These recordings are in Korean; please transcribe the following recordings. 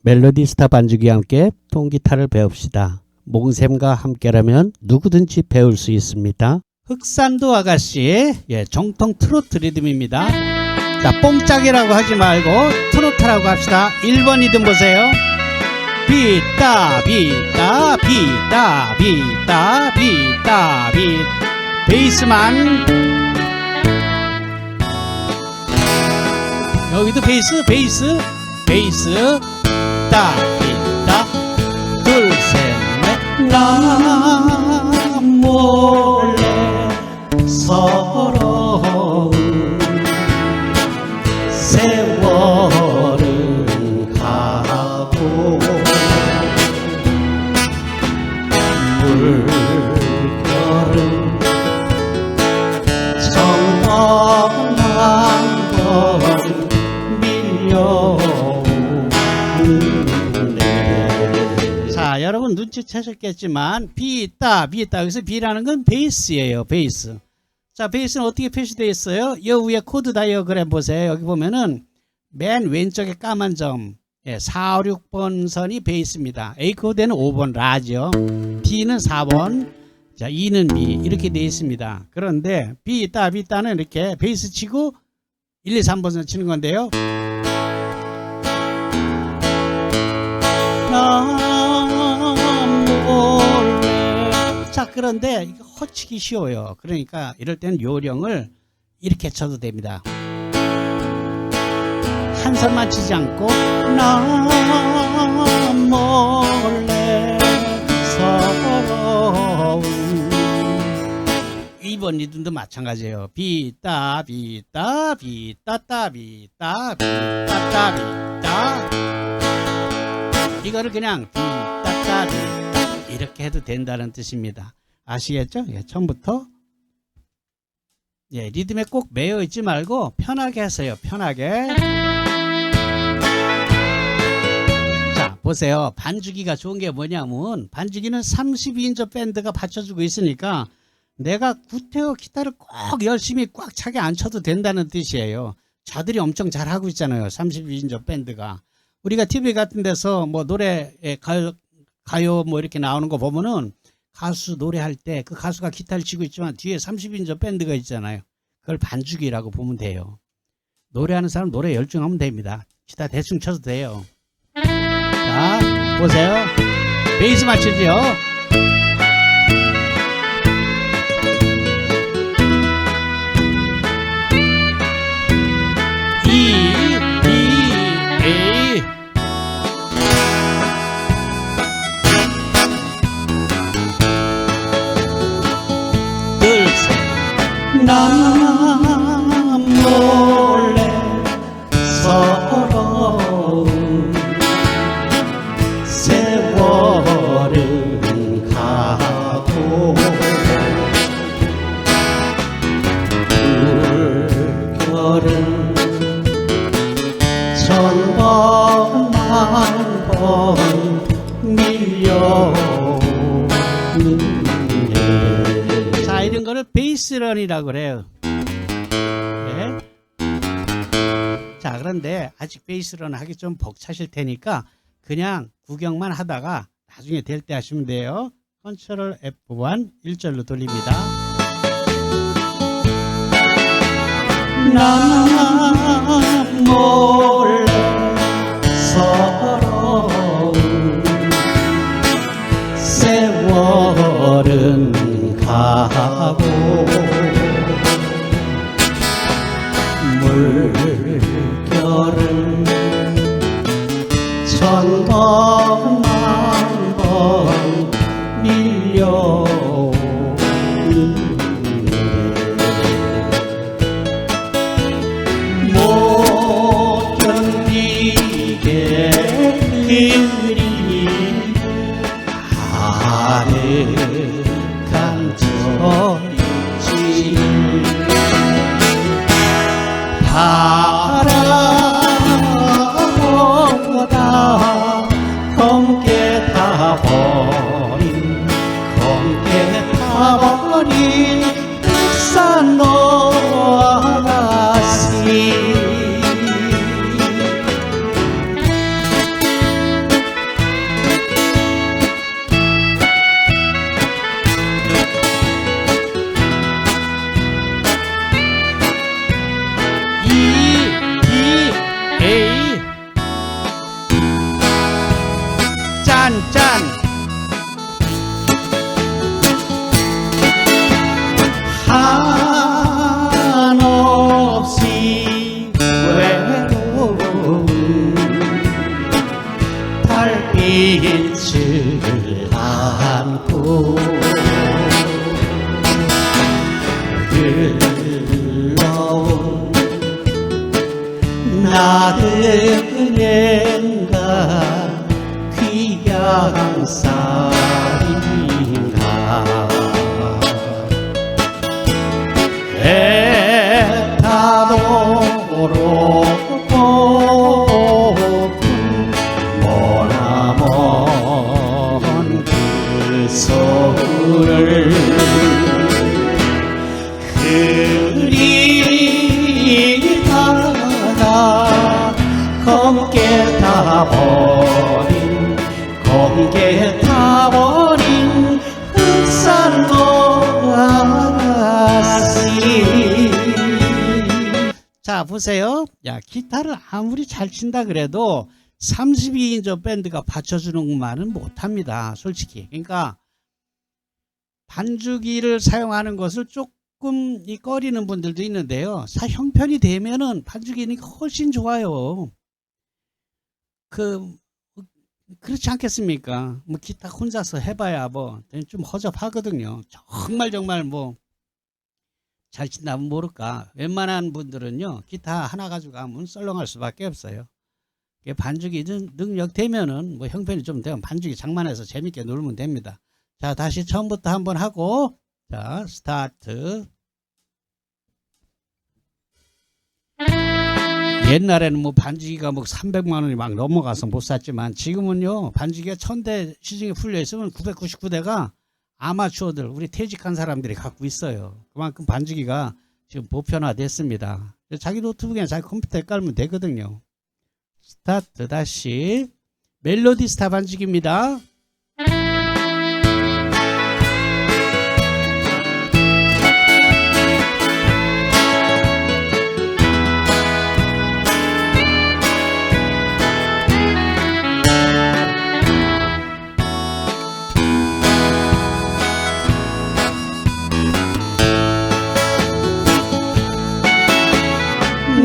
멜로디스타 반주기와 함께 통기타를 배웁시다. 몽샘과 함께라면 누구든지 배울 수 있습니다. 흑산도 아가씨의 정통 트로트 리듬입니다. 자, 뽕짝이라고 하지 말고 트로트라고 합시다. 1번 리듬 보세요. 비따 비따 비따 비따 비따 비 베이스만, 여기도 베이스 베이스 베이스 따 비따 둘 셋 넷. 나 몰래 서러운 세월은 가고 물결은 정원한 번 밀려오네. 자, 여러분 눈치채셨겠지만 비따 비따, 여기서 비라는 건 베이스예요. 베이스. 자, 베이스는 어떻게 표시되어 있어요? 이 위에 코드 다이어그램 보세요. 여기 보면은 맨 왼쪽에 까만 점 4, 6번 선이 베이스입니다. A 코드에는 5번 라죠. D는 4번, 자, E는 B 이렇게 되어 있습니다. 그런데 비따 비따는 이렇게 베이스 치고 1, 2, 3번 선 치는 건데요. 자, 그런데 이거 허치기 쉬워요. 그러니까 이럴 때는 요령을 이렇게 쳐도 됩니다. 한 선만 치지 않고 나 몰래 서러운. 2번 리듬도 마찬가지예요. 비따 비따 비따따 비따 비따따 비따. 이거를 그냥 비따따 비따 이렇게 해도 된다는 뜻입니다. 아시겠죠? 처음부터 리듬에 꼭 매여 있지 말고 편하게 하세요. 편하게. 자, 보세요. 반주기가 좋은 게 뭐냐면 반주기는 32인조 밴드가 받쳐주고 있으니까 내가 구태여 기타를 꼭 열심히 꽉 차게 안 쳐도 된다는 뜻이에요. 저들이 엄청 잘하고 있잖아요. 32인조 밴드가. 우리가 TV 같은 데서 뭐 노래 가요 뭐 이렇게 나오는 거 보면은 가수 노래할 때 그 가수가 기타를 치고 있지만 뒤에 30인조 밴드가 있잖아요. 그걸 반주기라고 보면 돼요. 노래하는 사람 노래 열중하면 됩니다. 기타 대충 쳐도 돼요. 자, 보세요. 베이스 맞추지요. E, D, A. 나 몰래 서러운 세월은 가고 물결은 천번 만번 밀려오는. 자, 이런 거를 베이스런이라고 그래요. 네. 자, 그런데 아직 베이스런 하기 좀 벅차실 테니까 그냥 구경만 하다가 나중에 될 때 하시면 돼요. 컨트롤 F1 1절로 돌립니다. 나 몰래 서러운 세월은 가고 물결은 천번 만번 밀려오는데 못 견디게 그리니 아득한 저리지 바라보다 검게 타버린 검게 타버린 흑산도 아가씨 짠. 한없이 외로운 달빛을 안고 흘러온 나그네인가 귀한 쌀인가 애타도록 고픈 머나먼 그 서울을 그리다가 검게 타버린 흑산도아씨. 자 보세요. 야 기타를 아무리 잘 친다 그래도 32인조 밴드가 받쳐주는 말은 못합니다 솔직히. 그러니까 반주기를 사용하는 것을 조금 꺼리는 분들도 있는데요, 형편이 되면은 반주기니까 훨씬 좋아요. 그렇지 않겠습니까? 뭐 기타 혼자서 해봐야 뭐 좀 허접하거든요. 정말 뭐 잘 친다면 모를까. 웬만한 분들은요 기타 하나 가지고 가면 썰렁할 수밖에 없어요. 반주기 능력 되면은 뭐 형편이 좀 되면 반주기 장만해서 재밌게 놀면 됩니다. 자 다시 처음부터 한번 하고, 자 스타트. 옛날에는 뭐 반주기가 뭐 300만 원이 막 넘어가서 못 샀지만 지금은요 반주기가 1000대 시중에 풀려 있으면 999대가 아마추어들, 우리 퇴직한 사람들이 갖고 있어요. 그만큼 반주기가 지금 보편화됐습니다. 자기 노트북이나 자기 컴퓨터에 깔면 되거든요. 스타트 다시. 멜로디 스타 반주기입니다.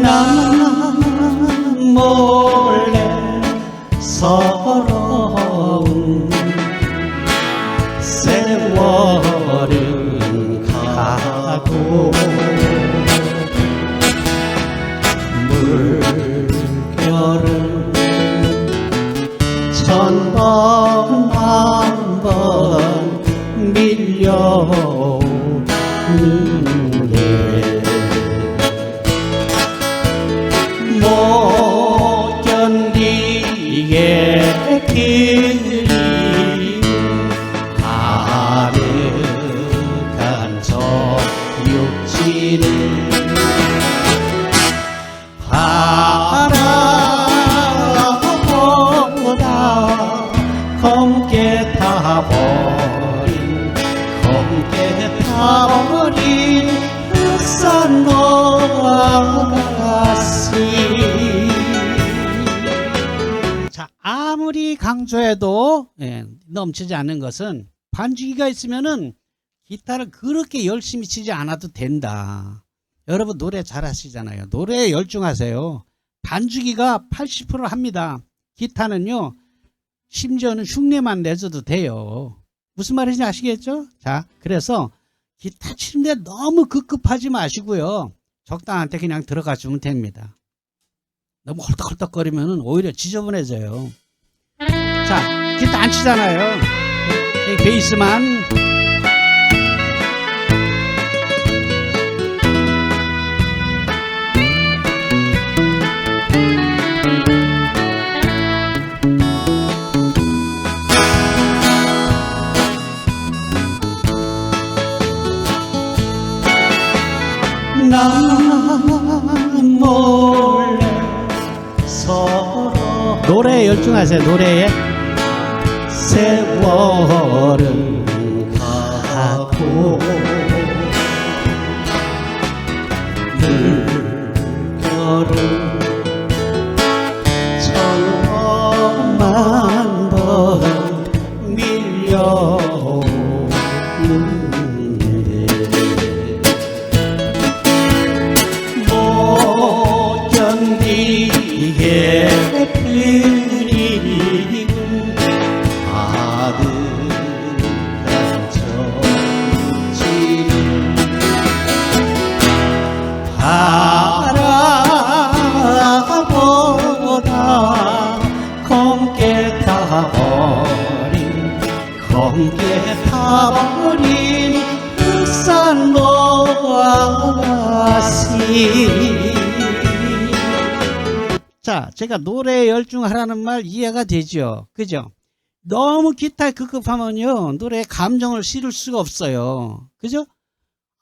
난 몰래 서러운 세월은 가고 물결은 천번 만번 밀려오는데 못 견디겠기 아늑한 저 육지를 바라보다 검게 타버린 흑산도아씨. 자 아무리 강조해도 넘치지 않는 것은 반주기가 있으면은 기타를 그렇게 열심히 치지 않아도 된다. 여러분 노래 잘하시잖아요. 노래에 열중하세요. 반주기가 80% 합니다. 기타는요 심지어는 흉내만 내줘도 돼요. 무슨 말인지 아시겠죠? 자 그래서 기타 치는데 너무 급급하지 마시고요, 적당한 때 그냥 들어가 주면 됩니다. 너무 헐떡헐떡거리면 오히려 지저분해져요. 자 기타 안 치잖아요. 베이스만. 난 몰래 서러 노래에 열중하세요. 노래에. 세월은 가고 물결은 천만 번 타버린 검게 타버린 흑산보아씨. 자, 제가 노래 열중하라는 말 이해가 되죠? 그죠? 너무 기타에 급급하면요 노래에 감정을 실을 수가 없어요. 그죠?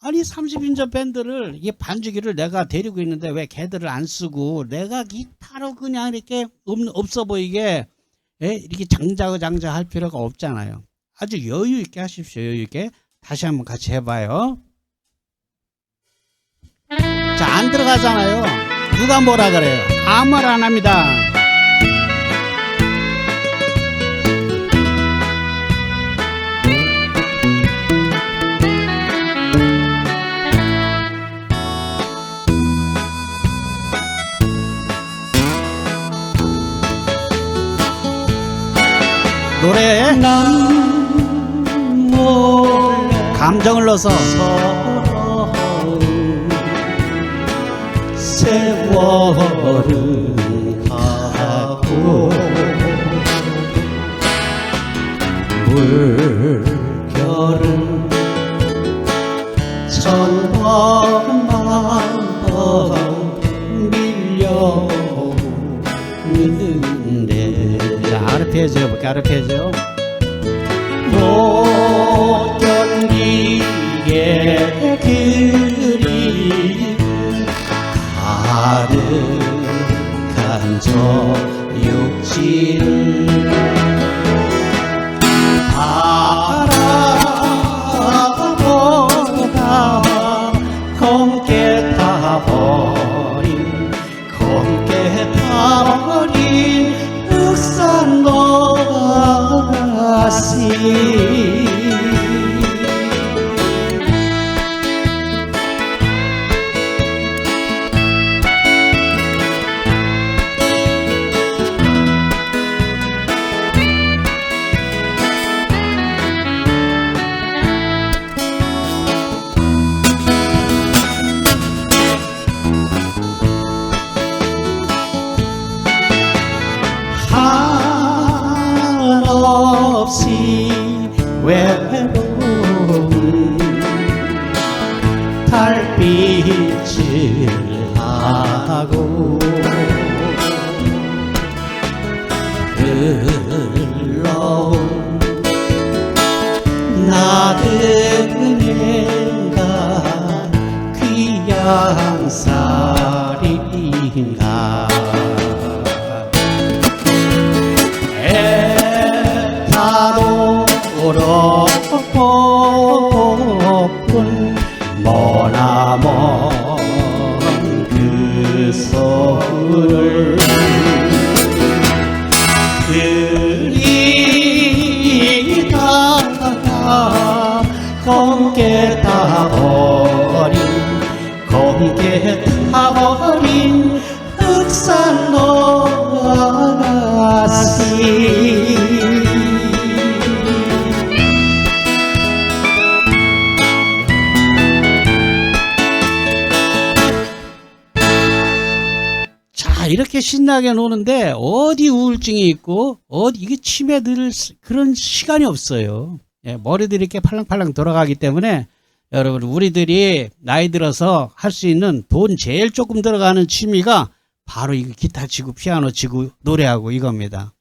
아니 30인조 밴드를 이게 반주기를 내가 데리고 있는데 왜 걔들을 안 쓰고 내가 기타로 그냥 이렇게 없어 보이게 이렇게 장자장자 할 필요가 없잖아요. 아주 여유 있게 하십시오. 여유 있게. 다시 한번 같이 해봐요. 자, 안 들어가잖아요. 누가 뭐라 그래요? 아무 말 안 합니다. 노래에 감정을 넣어서 세월은 가고 물결은 천번 만번 밀려오는데. 자, 아르페지오 해볼게. 아르페지오. 못 견디게 그리 가득한 저 육지를 바라보다 검게 타버린 검게 타버린 흑산보아씨. 한없이 외로운 달빛을 하고 흘러온 나그네가 귀양 살인가. 애타도록 머나먼 그 서울을 그리다가 검게 타버린 검게 타버린 흑산보아씨. 이렇게 신나게 노는데 어디 우울증이 있고 어디 이게 치매 들 그런 시간이 없어요. 예, 머리들이 이렇게 팔랑팔랑 돌아가기 때문에 여러분 우리들이 나이 들어서 할 수 있는 돈 제일 조금 들어가는 취미가 바로 이 기타 치고 피아노 치고 노래하고 이겁니다.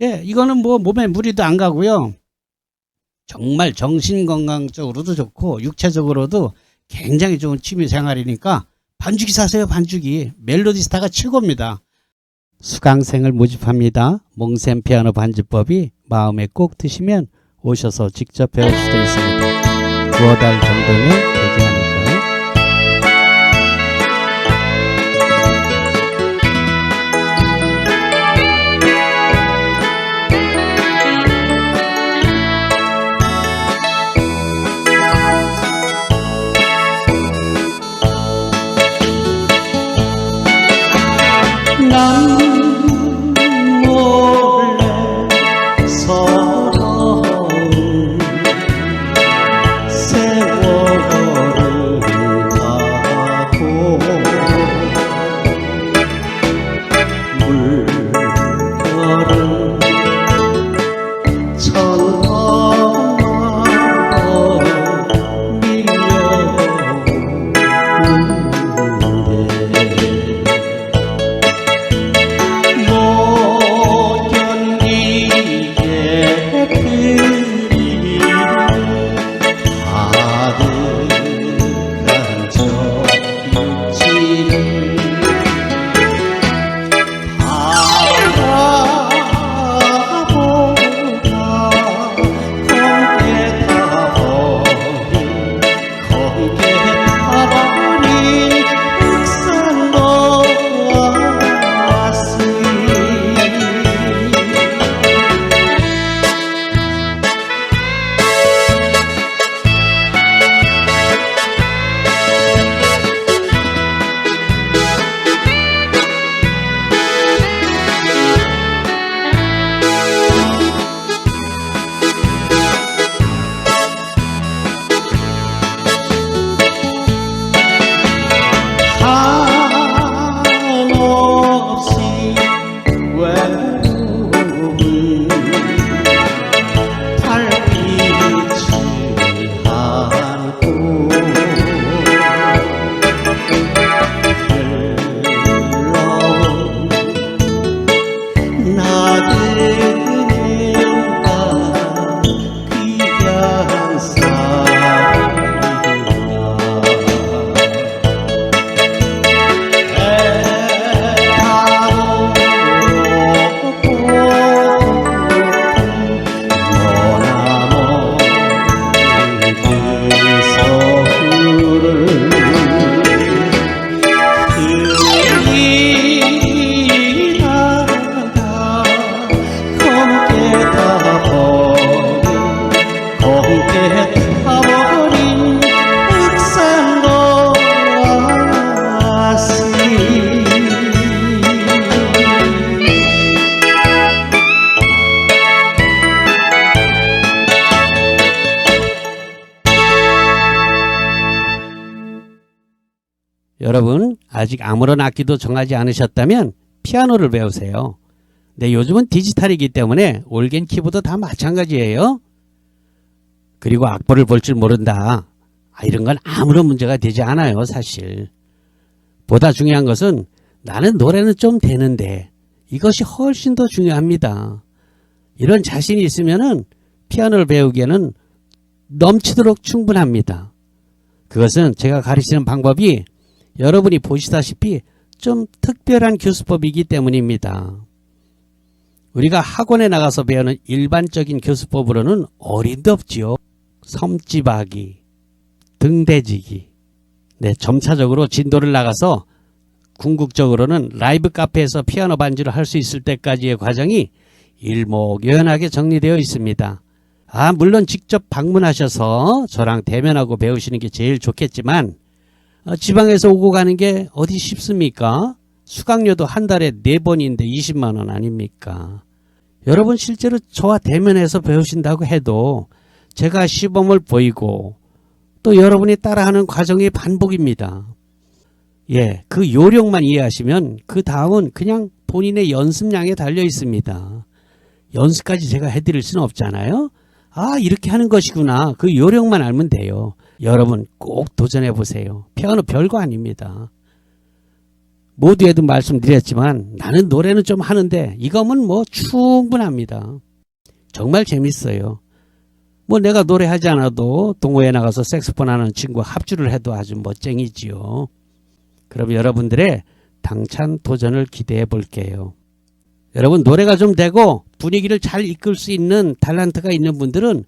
예, 이거는 뭐 몸에 무리도 안 가고요. 정말 정신건강적으로도 좋고 육체적으로도 굉장히 좋은 취미 생활이니까 반주기 사세요. 반주기. 멜로디스타가 최고입니다. 수강생을 모집합니다. 몽샘 피아노 반주법이 마음에 꼭 드시면 오셔서 직접 배울 수도 있습니다. 9달 정도면 되지 않을까요? 난 몰래 서러운 세월을 여러분 아직 아무런 악기도 정하지 않으셨다면 피아노를 배우세요. 근데 요즘은 디지털이기 때문에 올겐 키보드 다 마찬가지예요. 그리고 악보를 볼 줄 모른다. 이런 건 아무런 문제가 되지 않아요, 사실. 보다 중요한 것은 나는 노래는 좀 되는데 이것이 훨씬 더 중요합니다. 이런 자신이 있으면은 피아노를 배우기에는 넘치도록 충분합니다. 그것은 제가 가르치는 방법이 여러분이 보시다시피 좀 특별한 교수법이기 때문입니다. 우리가 학원에 나가서 배우는 일반적인 교수법으로는 어림도 없지요. 섬집하기, 등대지기. 네, 점차적으로 진도를 나가서 궁극적으로는 라이브 카페에서 피아노 반주를 할 수 있을 때까지의 과정이 일목요연하게 정리되어 있습니다. 물론 직접 방문하셔서 저랑 대면하고 배우시는 게 제일 좋겠지만 지방에서 오고 가는 게 어디 쉽습니까? 수강료도 한 달에 4번인데 20만 원 아닙니까? 여러분 실제로 저와 대면해서 배우신다고 해도 제가 시범을 보이고 또 여러분이 따라하는 과정의 반복입니다. 예, 그 요령만 이해하시면 그 다음은 그냥 본인의 연습량에 달려 있습니다. 연습까지 제가 해드릴 수는 없잖아요. 이렇게 하는 것이구나. 그 요령만 알면 돼요. 여러분 꼭 도전해 보세요. 피아노 별거 아닙니다. 모두에도 말씀드렸지만 나는 노래는 좀 하는데 이거면 뭐 충분합니다. 정말 재밌어요. 내가 노래하지 않아도 동호회 나가서 색소폰 하는 친구와 합주를 해도 아주 멋쟁이지요. 그럼 여러분들의 당찬 도전을 기대해 볼게요. 여러분 노래가 좀 되고 분위기를 잘 이끌 수 있는 탤런트가 있는 분들은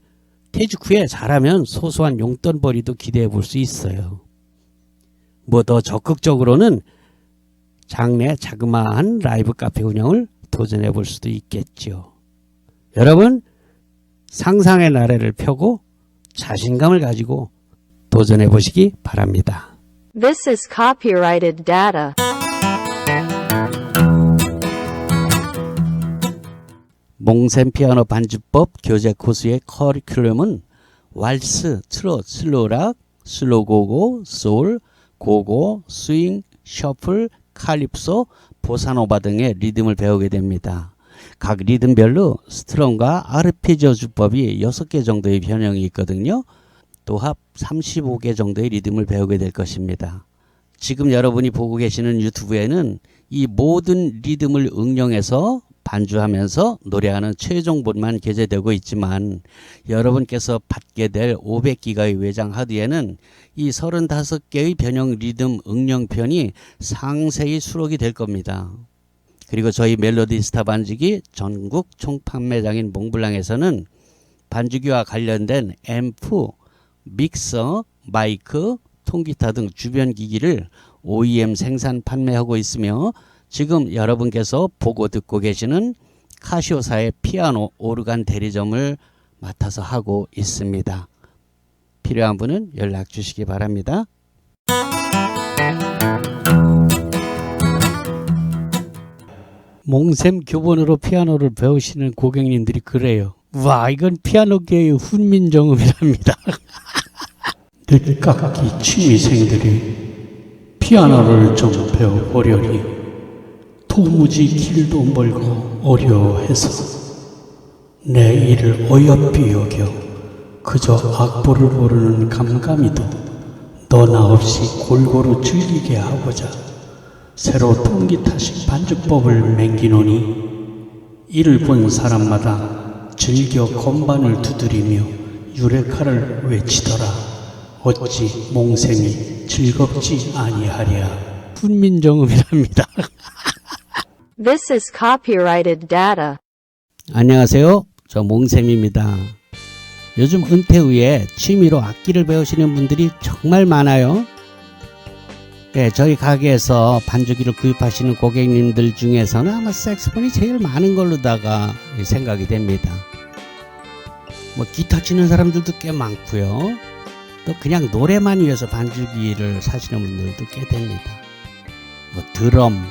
퇴직 후에 잘하면 소소한 용돈벌이도 기대해 볼 수 있어요. 더 적극적으로는 장래 자그마한 라이브 카페 운영을 도전해 볼 수도 있겠죠. 여러분 상상의 나래를 펴고 자신감을 가지고 도전해 보시기 바랍니다. This is copyrighted data. 몽샘 피아노 반주법 교재 코스의 커리큘럼은 왈스, 트롯, 슬로락, 슬로고고, 소울, 고고, 스윙, 셔플, 칼립소, 보사노바 등의 리듬을 배우게 됩니다. 각 리듬별로 스트럼과 아르페지오 주법이 6개 정도의 변형이 있거든요. 또 합 35개 정도의 리듬을 배우게 될 것입니다. 지금 여러분이 보고 계시는 유튜브에는 이 모든 리듬을 응용해서 반주하면서 노래하는 최종본만 게재되고 있지만 여러분께서 받게 될 500기가의 외장 하드에는 이 35개의 변형 리듬 응용편이 상세히 수록이 될 겁니다. 그리고 저희 멜로디스타 반주기 전국 총판매장인 몽블랑에서는 반주기와 관련된 앰프, 믹서, 마이크, 통기타 등 주변 기기를 OEM 생산 판매하고 있으며 지금 여러분께서 보고 듣고 계시는 카시오사의 피아노 오르간 대리점을 맡아서 하고 있습니다. 필요한 분은 연락 주시기 바랍니다. 몽샘 교본으로 피아노를 배우시는 고객님들이 그래요. 와, 이건 피아노계의 훈민정음이랍니다. 늦깎이 취미생들이 피아노를 좀 배워보려니 도무지 길도 멀고 어려워해서 내 일을 어여삐 여겨 그저 악보를 모르는 감감이도 너나 없이 골고루 즐기게 하고자 새로 통기타식 반주법을 맹기노니 이를 본 사람마다 즐겨 건반을 두드리며 유레카를 외치더라. 어찌 몽샘이 즐겁지 아니하랴. 훈민정음이랍니다. This is copyrighted data. 안녕하세요. 저 몽샘입니다. 요즘 은퇴 후에 취미로 악기를 배우시는 분들이 정말 많아요. 네, 저희 가게에서 반주기를 구입하시는 고객님들 중에서는 아마 색소폰이 제일 많은 걸로다가 생각이 됩니다. 기타 치는 사람들도 꽤 많고요. 또 그냥 노래만 위해서 반주기를 사시는 분들도 꽤 됩니다. 드럼,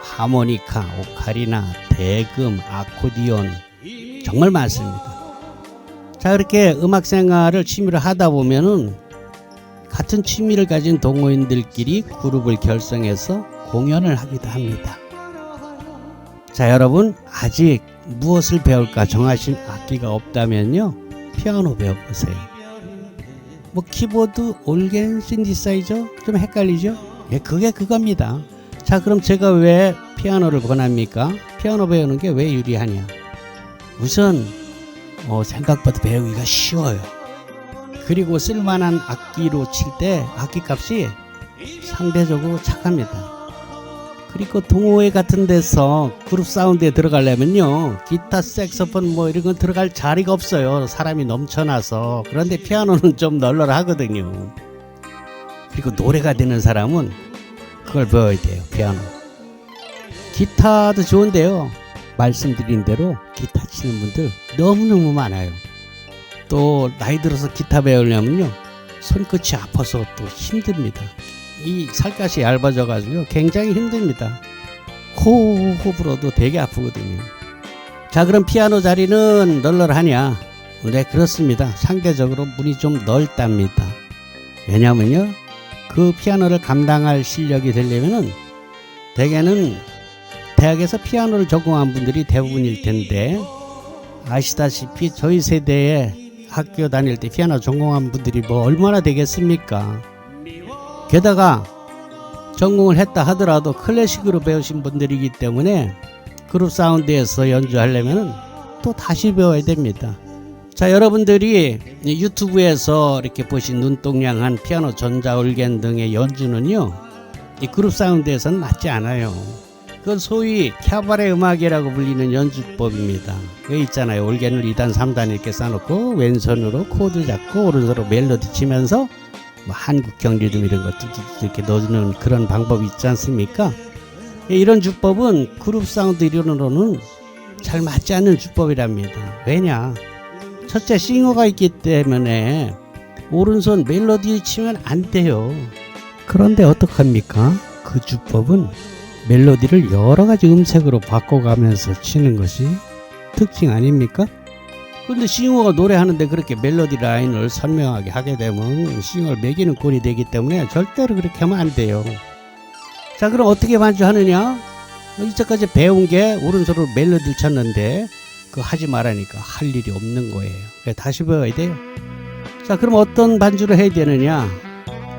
하모니카, 오카리나, 대금, 아코디온 정말 많습니다. 자, 이렇게 음악 생활을 취미로 하다 보면은 같은 취미를 가진 동호인들끼리 그룹을 결성해서 공연을 하기도 합니다. 자, 여러분 아직 무엇을 배울까 정하신 악기가 없다면요, 피아노 배워보세요. 뭐 키보드, 올겐, 신디사이저 좀 헷갈리죠? 예, 그게 그겁니다. 자, 그럼 제가 왜 피아노를 권합니까? 피아노 배우는 게 왜 유리하냐? 우선 생각보다 배우기가 쉬워요. 그리고 쓸만한 악기로 칠 때 악기값이 상대적으로 착합니다. 그리고 동호회 같은 데서 그룹 사운드에 들어가려면요, 기타, 색소폰 뭐 이런 건 들어갈 자리가 없어요. 사람이 넘쳐나서. 그런데 피아노는 좀 널널하거든요. 그리고 노래가 되는 사람은 그걸 배워야 돼요. 피아노. 기타도 좋은데요, 말씀드린 대로 기타 치는 분들 너무너무 많아요. 또 나이 들어서 기타 배우려면요, 손끝이 아파서 또 힘듭니다. 이 살갗이 얇아져 가지고 굉장히 힘듭니다. 호흡 불어도 되게 아프거든요. 자, 그럼 피아노 자리는 널널하냐? 네, 그렇습니다. 상대적으로 문이 좀 넓답니다. 왜냐면요, 그 피아노를 감당할 실력이 되려면은 대개는 대학에서 피아노를 전공한 분들이 대부분일 텐데, 아시다시피 저희 세대에 학교 다닐 때 피아노 전공한 분들이 뭐 얼마나 되겠습니까? 게다가 전공을 했다 하더라도 클래식으로 배우신 분들이기 때문에 그룹 사운드에서 연주하려면 또 다시 배워야 됩니다. 자, 여러분들이 유튜브에서 이렇게 보신 눈동냥한 피아노, 전자, 올겐 등의 연주는요, 이 그룹 사운드에서는 맞지 않아요. 그건 소위 캬바레 음악이라고 불리는 연주법입니다. 왜 있잖아요, 올겐을 2단 3단 이렇게 쌓아놓고 왼손으로 코드 잡고 오른손으로 멜로디 치면서 뭐 한국형 리듬 이런 거 이렇게 넣는 그런 방법이 있지 않습니까? 이런 주법은 그룹 사운드 이론으로는 잘 맞지 않는 주법이랍니다. 왜냐? 첫째, 싱어가 있기 때문에 오른손 멜로디 치면 안 돼요. 그런데 어떡합니까? 그 주법은 멜로디를 여러 가지 음색으로 바꿔가면서 치는 것이 특징 아닙니까? 근데 싱어가 노래하는데 그렇게 멜로디 라인을 선명하게 하게 되면 싱어를 매기는 꼴이 되기 때문에 절대로 그렇게 하면 안 돼요. 자, 그럼 어떻게 반주하느냐? 이제까지 배운 게 오른손으로 멜로디를 쳤는데 그거 하지 말라니까 할 일이 없는 거예요. 다시 배워야 돼요. 자, 그럼 어떤 반주를 해야 되느냐?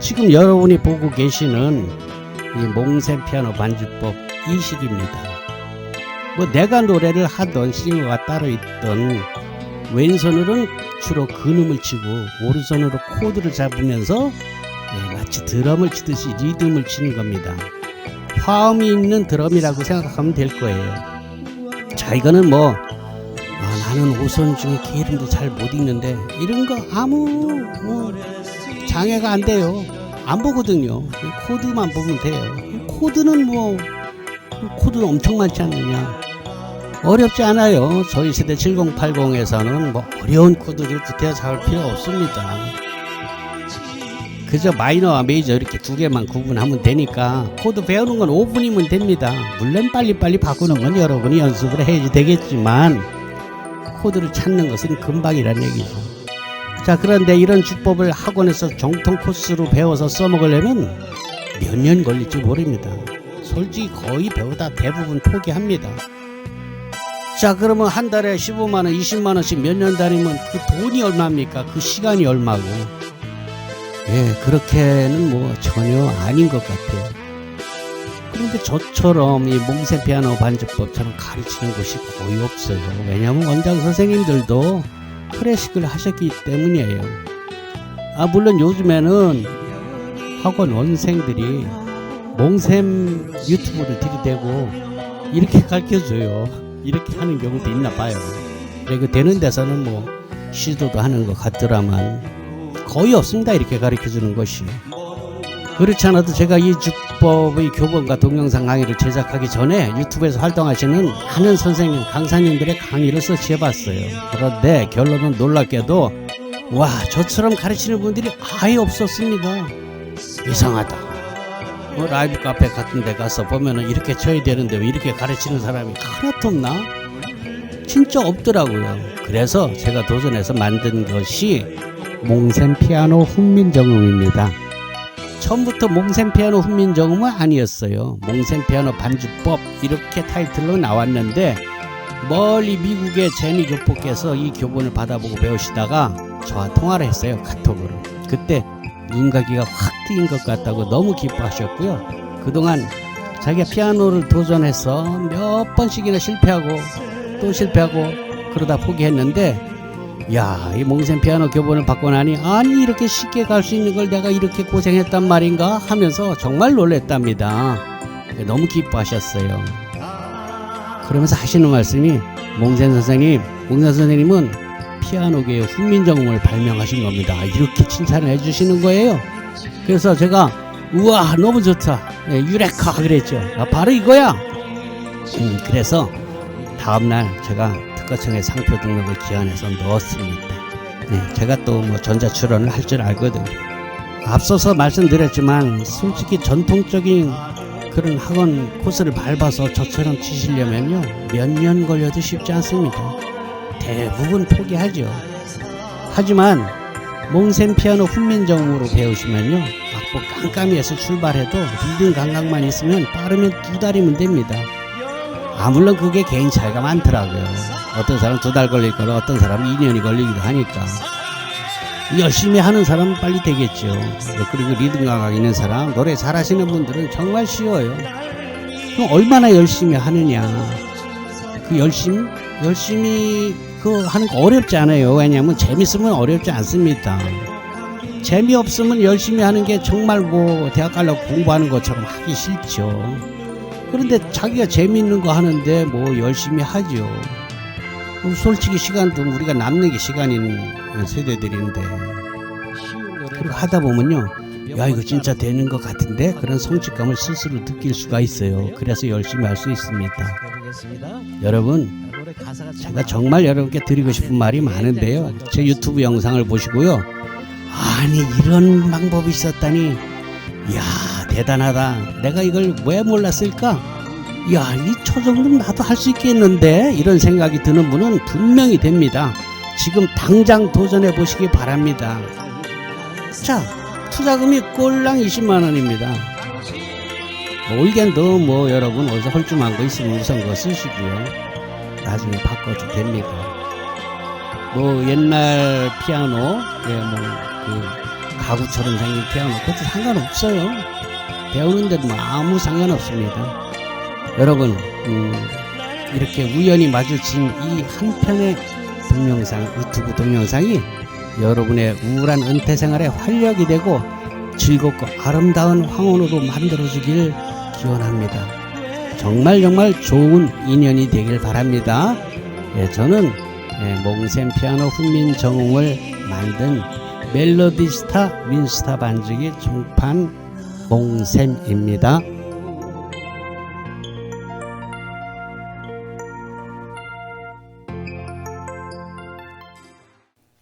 지금 여러분이 보고 계시는 이 몽셈 피아노 반주법 이 식입니다. 뭐 내가 노래를 하던 싱어가 따로 있던, 왼손으로는 주로 근음을 치고 오른손으로 코드를 잡으면서 마치 드럼을 치듯이 리듬을 치는 겁니다. 화음이 있는 드럼이라고 생각하면 될 거예요. 자, 이거는 뭐 나는 오선 중에 기 이름도 잘 못 읽는데 이런 거 아무 장애가 안 돼요. 안 보거든요. 코드만 보면 돼요. 코드는 코드는 엄청 많지 않느냐? 어렵지 않아요. 저희 세대 7080에서는 뭐 어려운 코드를 구태여 잡을 필요가 없습니다. 그저 마이너와 메이저 이렇게 두 개만 구분하면 되니까 코드 배우는 건 5분이면 됩니다. 물론 빨리빨리 바꾸는 건 여러분이 연습을 해야지 되겠지만 코드를 찾는 것은 금방이란 얘기죠. 자, 그런데 이런 주법을 학원에서 정통 코스로 배워서 써먹으려면 몇 년 걸릴지 모릅니다. 솔직히 거의 배우다 대부분 포기합니다. 자, 그러면 한 달에 15만원, 20만원씩 몇 년 다니면 그 돈이 얼마입니까? 그 시간이 얼마고? 그렇게는 뭐 전혀 아닌 것 같아요. 그런데 저처럼 이 몽셈 피아노 반주법처럼 가르치는 곳이 거의 없어요. 왜냐하면 원장 선생님들도 클래식을 하셨기 때문이에요. 물론 요즘에는 학원 원생들이 몽셈 유튜브를 들이대고 이렇게 가르쳐줘요. 이렇게 하는 경우도 있나 봐요. 그리고 되는 데서는 뭐 시도도 하는 것 같더라만 거의 없습니다. 이렇게 가르쳐주는 것이. 그렇지 않아도 제가 이 주법의 교본과 동영상 강의를 제작하기 전에 유튜브에서 활동하시는 많은 선생님, 강사님들의 강의를 서치해봤어요. 그런데 결론은 놀랍게도 저처럼 가르치는 분들이 아예 없었습니다. 이상하다. 라이브 카페 같은 데 가서 보면은 이렇게 쳐야 되는데 왜 이렇게 가르치는 사람이 하나도 없나? 진짜 없더라고요. 그래서 제가 도전해서 만든 것이 몽셈 피아노 훈민정음입니다. 처음부터 몽센 피아노 훈민정음은 아니었어요. 몽센 피아노 반주법 이렇게 타이틀로 나왔는데 멀리 미국의 제니 교포께서 이 교본을 받아보고 배우시다가 저와 통화를 했어요. 카톡으로. 그때 눈가기가 확 트인 것 같다고 너무 기뻐하셨고요. 그동안 자기가 피아노를 도전해서 몇 번씩이나 실패하고 또 실패하고 그러다 포기했는데 야, 이 몽센 피아노 교본을 받고 나니 아니 이렇게 쉽게 갈 수 있는 걸 내가 이렇게 고생했단 말인가 하면서 정말 놀랬답니다. 너무 기뻐하셨어요. 그러면서 하시는 말씀이 몽센 선생님은 피아노계의 훈민정음을 발명하신 겁니다. 이렇게 칭찬을 해주시는 거예요. 그래서 제가 우와 너무 좋다. 유레카 그랬죠. 바로 이거야. 그래서 다음날 제가 특허청에 상표 등록을 기한해서 넣었습니다. 제가 또 뭐 전자출원을 할 줄 알거든요. 앞서서 말씀드렸지만 솔직히 전통적인 그런 학원 코스를 밟아서 저처럼 치시려면요 몇 년 걸려도 쉽지 않습니다. 대부분 포기하죠. 하지만 몽센 피아노 훈민정음으로 배우시면요 악보 깜깜이에서 출발해도 리듬 감각만 있으면 빠르면 2달이면 됩니다. 물론 그게 개인 차이가 많더라고요. 어떤 사람은 2달 걸릴 거고 어떤 사람은 2년이 걸리기도 하니까 열심히 하는 사람은 빨리 되겠죠. 그리고 리듬 감각 있는 사람, 노래 잘하시는 분들은 정말 쉬워요. 그럼 얼마나 열심히 하느냐. 그 열심히 그 하는 거 어렵지 않아요. 왜냐하면 재밌으면 어렵지 않습니다. 재미없으면 열심히 하는 게 정말 뭐 대학 가려고 공부하는 것처럼 하기 싫죠. 그런데 자기가 재미있는 거 하는데 뭐 열심히 하죠. 솔직히 시간도 우리가 남는 게 시간인 세대들인데 그리고 하다 보면요 야 이거 진짜 되는 것 같은데 그런 성취감을 스스로 느낄 수가 있어요. 그래서 열심히 할 수 있습니다. 여러분 제가 정말 여러분께 드리고 싶은 말이 많은데요. 제 유튜브 영상을 보시고요 아니 이런 방법이 있었다니 이야 대단하다. 내가 이걸 왜 몰랐을까? 야, 이 초정도면 나도 할 수 있겠는데? 이런 생각이 드는 분은 분명히 됩니다. 지금 당장 도전해 보시기 바랍니다. 자, 투자금이 꼴랑 20만 원입니다. 올겐도 뭐 여러분 어디서 헐쭉한 거 있으면 우선 그거 쓰시고요. 나중에 바꿔도 됩니다. 뭐 옛날 피아노, 그 가구처럼 생긴 피아노 그것도 상관없어요. 배우는 데도 아무 상관없습니다. 여러분 이렇게 우연히 마주친 이 한 편의 동영상 유튜브 동영상이 여러분의 우울한 은퇴 생활에 활력이 되고 즐겁고 아름다운 황혼으로 만들어주길 기원합니다. 정말 좋은 인연이 되길 바랍니다. 저는 몽센 피아노 훈민정음을 만든 멜로디스타 윈스타 반주기 중판 몽센입니다.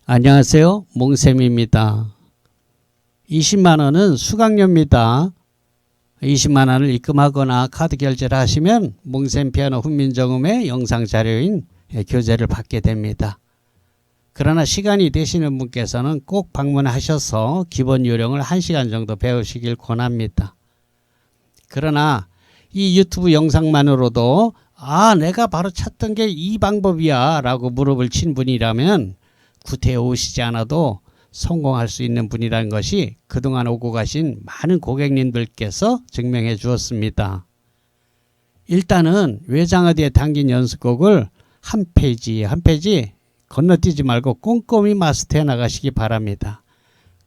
안녕하세요. 몽쌤입니다. 20만원은 수강료입니다. 20만원을 입금하거나 카드 결제를 하시면 몽쌤 피아노 훈민정음의 영상 자료인 교재를 받게 됩니다. 그러나 시간이 되시는 분께서는 꼭 방문하셔서 기본 요령을 1시간 정도 배우시길 권합니다. 그러나 이 유튜브 영상만으로도 내가 바로 찾던 게 이 방법이야 라고 무릎을 친 분이라면 구태여 오시지 않아도 성공할 수 있는 분이라는 것이 그동안 오고 가신 많은 고객님들께서 증명해 주었습니다. 일단은 외장하드에 담긴 연습곡을 한 페이지 건너뛰지 말고 꼼꼼히 마스터해 나가시기 바랍니다.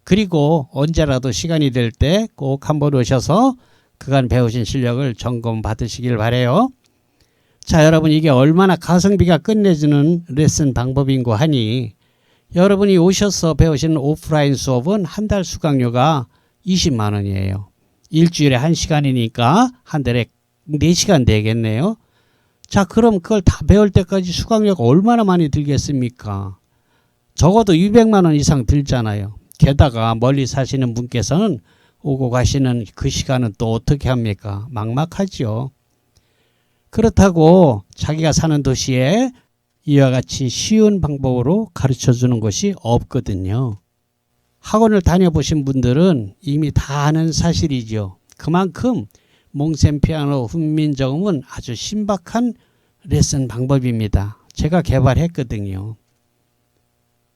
그리고 언제라도 시간이 될 때 꼭 한번 오셔서 그간 배우신 실력을 점검 받으시길 바라요. 자, 여러분 이게 얼마나 가성비가 끝내주는 레슨 방법인고 하니 여러분이 오셔서 배우시는 오프라인 수업은 한 달 수강료가 20만 원이에요. 일주일에 1시간이니까 한 달에 4시간 되겠네요. 자, 그럼 그걸 다 배울 때까지 수강료가 얼마나 많이 들겠습니까? 적어도 200만 원 이상 들잖아요. 게다가 멀리 사시는 분께서는 오고 가시는 그 시간은 또 어떻게 합니까? 막막하죠. 그렇다고 자기가 사는 도시에 이와 같이 쉬운 방법으로 가르쳐 주는 것이 없거든요. 학원을 다녀보신 분들은 이미 다 아는 사실이죠. 그만큼 몽셈 피아노 훈민정음은 아주 신박한 레슨 방법입니다. 제가 개발했거든요.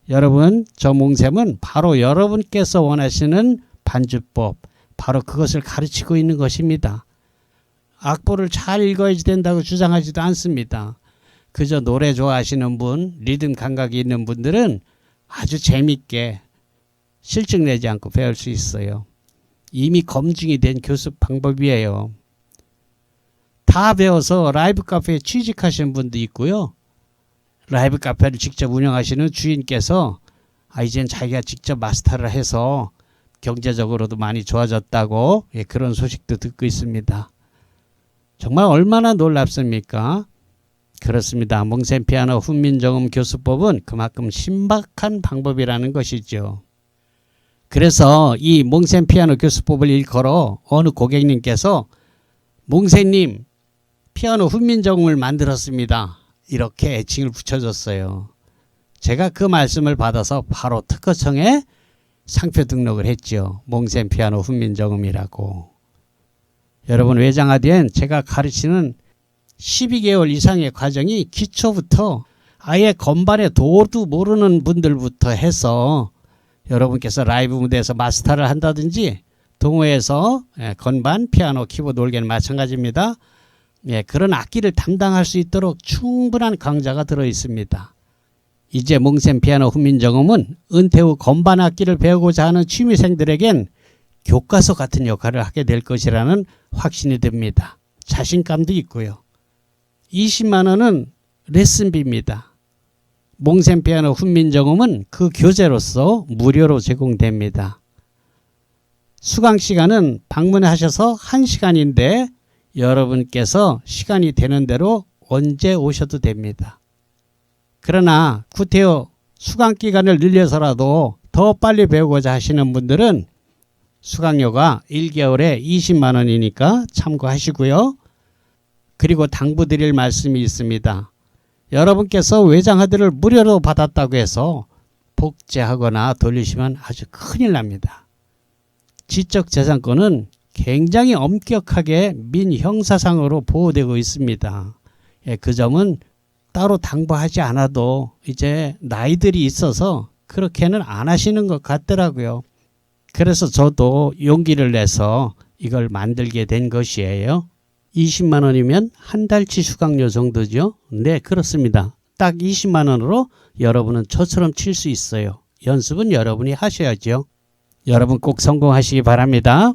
여러분, 저 몽셈은 바로 여러분께서 원하시는 반주법, 바로 그것을 가르치고 있는 것입니다. 악보를 잘 읽어야지 된다고 주장하지도 않습니다. 그저 노래 좋아하시는 분, 리듬 감각이 있는 분들은 아주 재밌게 실증 내지 않고 배울 수 있어요. 이미 검증이 된 교습 방법이에요. 다 배워서 라이브 카페에 취직하신 분도 있고요. 라이브 카페를 직접 운영하시는 주인께서 이젠 자기가 직접 마스터를 해서 경제적으로도 많이 좋아졌다고 그런 소식도 듣고 있습니다. 정말 얼마나 놀랍습니까? 그렇습니다. 몽셈 피아노 훈민정음 교수법은 그만큼 신박한 방법이라는 것이죠. 그래서 이 몽셈 피아노 교수법을 일컬어 어느 고객님께서 몽셈님 피아노 훈민정음을 만들었습니다. 이렇게 애칭을 붙여줬어요. 제가 그 말씀을 받아서 바로 특허청에 상표 등록을 했죠. 몽셈 피아노 훈민정음이라고. 여러분, 외장하디엔 제가 가르치는 12개월 이상의 과정이 기초부터 아예 건반의 도도 모르는 분들부터 해서 여러분께서 라이브 무대에서 마스터를 한다든지 동호회에서 건반, 피아노, 키보드, 올게는 마찬가지입니다. 그런 악기를 담당할 수 있도록 충분한 강좌가 들어 있습니다. 이제 몽셈 피아노 훈민정음은 은퇴 후 건반 악기를 배우고자 하는 취미생들에겐 교과서 같은 역할을 하게 될 것이라는 확신이 듭니다. 자신감도 있고요. 20만 원은 레슨비입니다. 몽셈 피아노 훈민정음은 그 교재로서 무료로 제공됩니다. 수강 시간은 방문하셔서 1시간인데 여러분께서 시간이 되는 대로 언제 오셔도 됩니다. 그러나 구태여 수강 기간을 늘려서라도 더 빨리 배우고자 하시는 분들은 수강료가 1개월에 20만 원이니까 참고하시고요. 그리고 당부드릴 말씀이 있습니다. 여러분께서 외장하드를 무료로 받았다고 해서 복제하거나 돌리시면 아주 큰일 납니다. 지적재산권은 굉장히 엄격하게 민형사상으로 보호되고 있습니다. 그 점은 따로 당부하지 않아도 이제 나이들이 있어서 그렇게는 안 하시는 것 같더라고요. 그래서 저도 용기를 내서 이걸 만들게 된 것이에요. 20만 원이면 한 달치 수강료 정도죠. 네, 그렇습니다. 딱 20만 원으로 여러분은 저처럼 칠 수 있어요. 연습은 여러분이 하셔야죠. 여러분 꼭 성공하시기 바랍니다.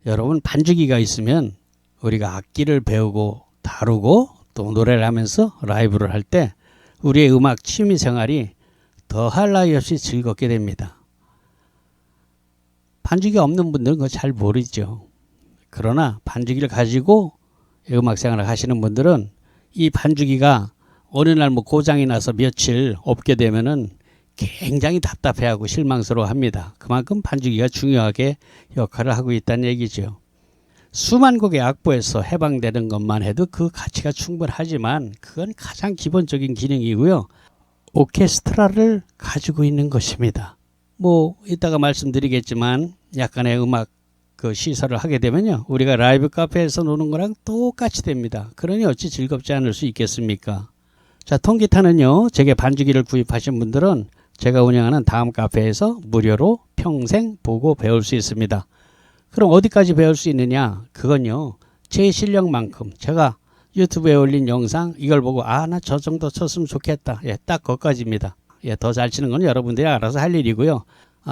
여러분, 반주기가 있으면 우리가 악기를 배우고 다루고 또 노래를 하면서 라이브를 할 때 우리의 음악 취미 생활이 더할 나위 없이 즐겁게 됩니다. 반주기 없는 분들은 그거 잘 모르죠. 그러나 반주기를 가지고 음악 생활을 하시는 분들은 이 반주기가 어느 날 뭐 고장이 나서 며칠 없게 되면은 굉장히 답답해하고 실망스러워합니다. 그만큼 반주기가 중요하게 역할을 하고 있다는 얘기죠. 수만 곡의 악보에서 해방되는 것만 해도 그 가치가 충분하지만 그건 가장 기본적인 기능이고요. 오케스트라를 가지고 있는 것입니다. 뭐 이따가 말씀드리겠지만 약간의 음악 시설을 하게 되면요, 우리가 라이브 카페에서 노는 거랑 똑같이 됩니다. 그러니 어찌 즐겁지 않을 수 있겠습니까? 자, 통기타는요, 제게 반주기를 구입하신 분들은 제가 운영하는 다음 카페에서 무료로 평생 보고 배울 수 있습니다. 그럼 어디까지 배울 수 있느냐? 그건요, 제 실력만큼 제가 유튜브에 올린 영상 이걸 보고 나 저 정도 쳤으면 좋겠다. 딱 거기까지입니다. 더 잘 치는 건 여러분들이 알아서 할 일이고요.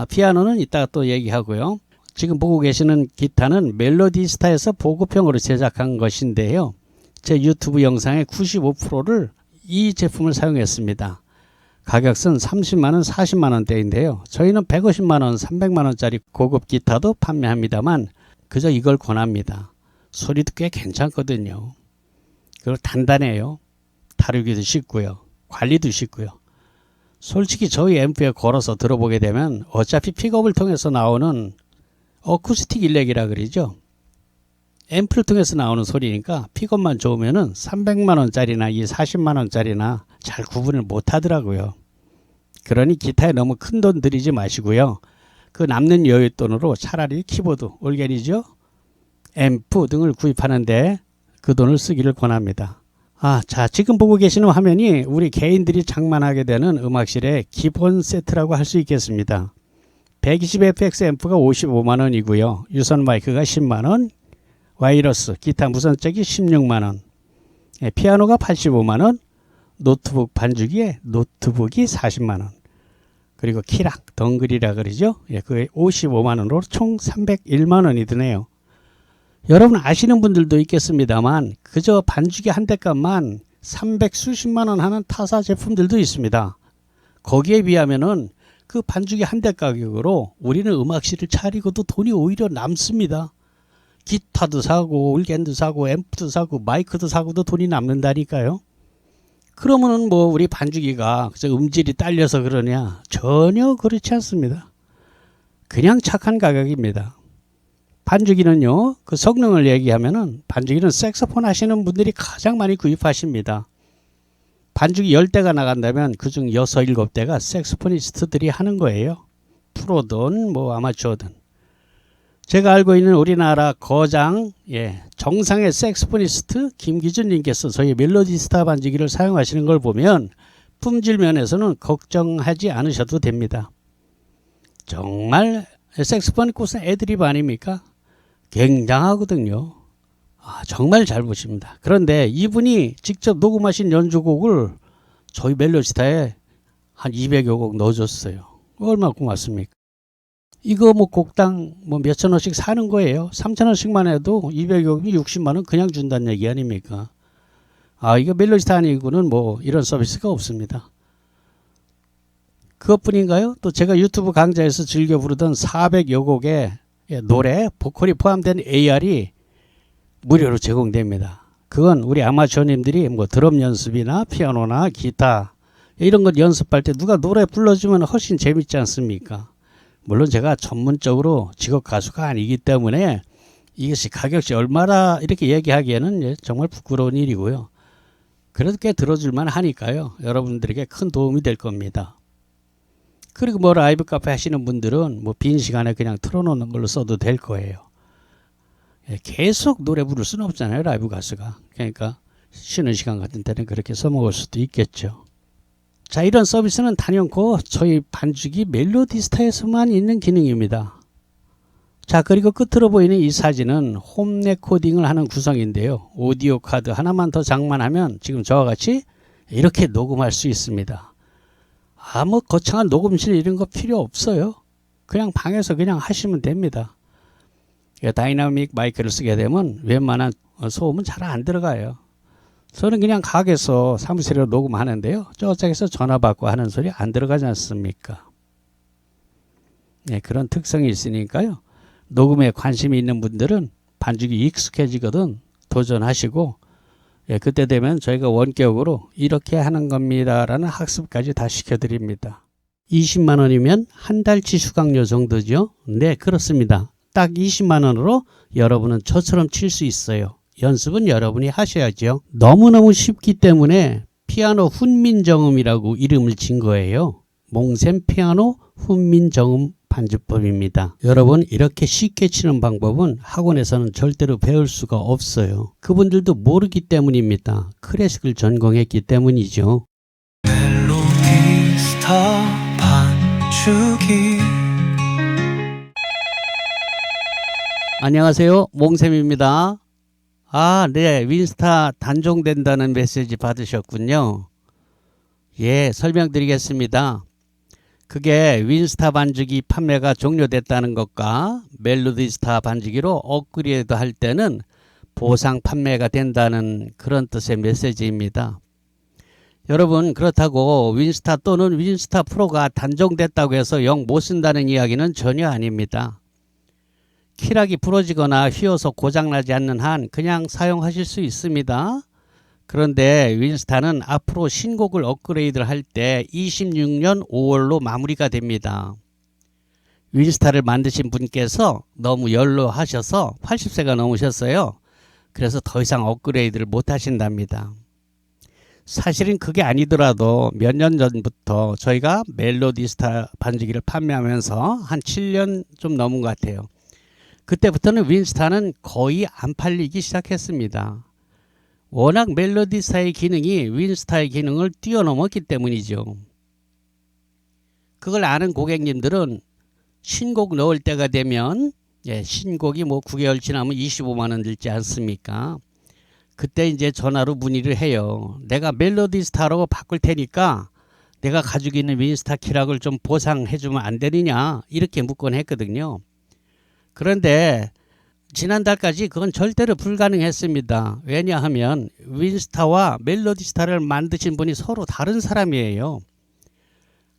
피아노는 이따가 또 얘기하고요. 지금 보고 계시는 기타는 멜로디스타에서 보급형으로 제작한 것인데요. 제 유튜브 영상의 95%를 이 제품을 사용했습니다. 가격은 30만원, 40만원대인데요. 저희는 150만원, 300만원짜리 고급 기타도 판매합니다만 그저 이걸 권합니다. 소리도 꽤 괜찮거든요. 그리고 단단해요. 다루기도 쉽고요. 관리도 쉽고요. 솔직히 저희 앰프에 걸어서 들어보게 되면 어차피 픽업을 통해서 나오는 어쿠스틱 일렉이라 그러죠. 앰프를 통해서 나오는 소리니까 픽업만 좋으면은 300만원짜리나 이 40만원짜리나 잘 구분을 못 하더라고요. 그러니 기타에 너무 큰 돈 들이지 마시고요. 그 남는 여윳돈으로 차라리 키보드, 올게니죠, 앰프 등을 구입하는데 그 돈을 쓰기를 권합니다. 자, 지금 보고 계시는 화면이 우리 개인들이 장만하게 되는 음악실의 기본 세트라고 할 수 있겠습니다. 120fx 앰프가 55만원이고요. 유선 마이크가 10만원, 와이러스, 기타 무선잭이 16만원, 피아노가 85만원, 노트북 반주기에 노트북이 40만원, 그리고 키락, 덩글이라 그러죠. 그게 55만원으로 총 301만원이 드네요. 여러분 아시는 분들도 있겠습니다만 그저 반주기 한 대 값만 300 수십만원 하는 타사 제품들도 있습니다. 거기에 비하면은 그 반주기 한 대 가격으로 우리는 음악실을 차리고도 돈이 오히려 남습니다. 기타도 사고 올겐도 사고 앰프도 사고 마이크도 사고도 돈이 남는다니까요. 그러면은 뭐 우리 반주기가 그저 음질이 딸려서 그러냐? 전혀 그렇지 않습니다. 그냥 착한 가격입니다. 반주기는요, 그 성능을 얘기하면은 반주기는 색소폰 하시는 분들이 가장 많이 구입하십니다. 반주기 10대가 나간다면 그중 6, 7대가 색소포니스트들이 하는 거예요. 프로든 뭐 아마추어든. 제가 알고 있는 우리나라 거장, 정상의 색소포니스트 김기준 님께서 저희 멜로디스타 반주기를 사용하시는 걸 보면 품질 면에서는 걱정하지 않으셔도 됩니다. 정말 색소폰 꽃은 애드립 아닙니까? 굉장하거든요. 정말 잘 보십니다. 그런데 이분이 직접 녹음하신 연주곡을 저희 멜로디스타에 한 200여 곡 넣어줬어요. 얼마나 고맙습니까? 이거 뭐 곡당 뭐 몇천 원씩 사는 거예요. 3천 원씩만 해도 200여 곡이 60만 원 그냥 준다는 얘기 아닙니까? 이거 멜로디스타 아니고는 뭐 이런 서비스가 없습니다. 그것뿐인가요? 또 제가 유튜브 강좌에서 즐겨 부르던 400여 곡의 노래, 보컬이 포함된 AR이 무료로 제공됩니다. 그건 우리 아마추어님들이 뭐 드럼 연습이나 피아노나 기타 이런 것 연습할 때 누가 노래 불러주면 훨씬 재밌지 않습니까? 물론 제가 전문적으로 직업 가수가 아니기 때문에 이것이 가격이 얼마나 이렇게 얘기하기에는 정말 부끄러운 일이고요. 그래도 꽤 들어줄만 하니까요. 여러분들에게 큰 도움이 될 겁니다. 그리고 뭐 라이브 카페 하시는 분들은 뭐 빈 시간에 그냥 틀어놓는 걸로 써도 될 거예요. 계속 노래 부를 수는 없잖아요, 라이브 가수가. 그러니까 쉬는 시간 같은 때는 그렇게 써먹을 수도 있겠죠. 자, 이런 서비스는 단연코 저희 반주기 멜로디스타에서만 있는 기능입니다. 자, 그리고 끝으로 보이는 이 사진은 홈 레코딩을 하는 구성인데요. 오디오 카드 하나만 더 장만하면 지금 저와 같이 이렇게 녹음할 수 있습니다. 뭐 거창한 녹음실 이런 거 필요 없어요. 그냥 방에서 그냥 하시면 됩니다. 다이나믹 마이크를 쓰게 되면 웬만한 소음은 잘 안 들어가요. 저는 그냥 가게에서 사무실에 녹음하는데요. 저쪽에서 전화 받고 하는 소리 안 들어가지 않습니까? 그런 특성이 있으니까요. 녹음에 관심이 있는 분들은 반주기 익숙해지거든 도전하시고 그때 되면 저희가 원격으로 이렇게 하는 겁니다 라는 학습까지 다 시켜드립니다. 20만 원이면 한 달치 수강료 정도죠. 네, 그렇습니다. 딱 20만 원으로 여러분은 저처럼 칠 수 있어요. 연습은 여러분이 하셔야죠. 너무너무 쉽기 때문에 피아노 훈민정음이라고 이름을 진 거예요. 몽샘 피아노 훈민정음 반주법입니다. 여러분, 이렇게 쉽게 치는 방법은 학원에서는 절대로 배울 수가 없어요. 그분들도 모르기 때문입니다. 클래식을 전공했기 때문이죠. 멜로디스타 반주기. 안녕하세요, 몽샘입니다. 네, 윈스타 단종된다는 메시지 받으셨군요. 설명드리겠습니다. 그게 윈스타 반주기 판매가 종료됐다는 것과 멜로디스타 반주기로 업그레이드 할 때는 보상 판매가 된다는 그런 뜻의 메시지입니다. 여러분, 그렇다고 윈스타 또는 윈스타 프로가 단종됐다고 해서 영 못 쓴다는 이야기는 전혀 아닙니다. 키락이 부러지거나 휘어서 고장나지 않는 한 그냥 사용하실 수 있습니다. 그런데 윈스타는 앞으로 신곡을 업그레이드를 할 때 26년 5월로 마무리가 됩니다. 윈스타를 만드신 분께서 너무 연로하셔서 80세가 넘으셨어요. 그래서 더 이상 업그레이드를 못 하신답니다. 사실은 그게 아니더라도 몇 년 전부터 저희가 멜로디스타 반주기를 판매하면서 한 7년 좀 넘은 것 같아요. 그때부터는 윈스타는 거의 안 팔리기 시작했습니다. 워낙 멜로디스타의 기능이 윈스타의 기능을 뛰어넘었기 때문이죠. 그걸 아는 고객님들은 신곡 넣을 때가 되면 신곡이 뭐 9개월 지나면 25만 원 들지 않습니까? 그때 이제 전화로 문의를 해요. 내가 멜로디스타로 바꿀 테니까 내가 가지고 있는 윈스타 키락을 좀 보상해 주면 안 되느냐 이렇게 묻곤 했거든요. 그런데 지난달까지 그건 절대로 불가능했습니다. 왜냐하면 윈스타와 멜로디스타를 만드신 분이 서로 다른 사람이에요.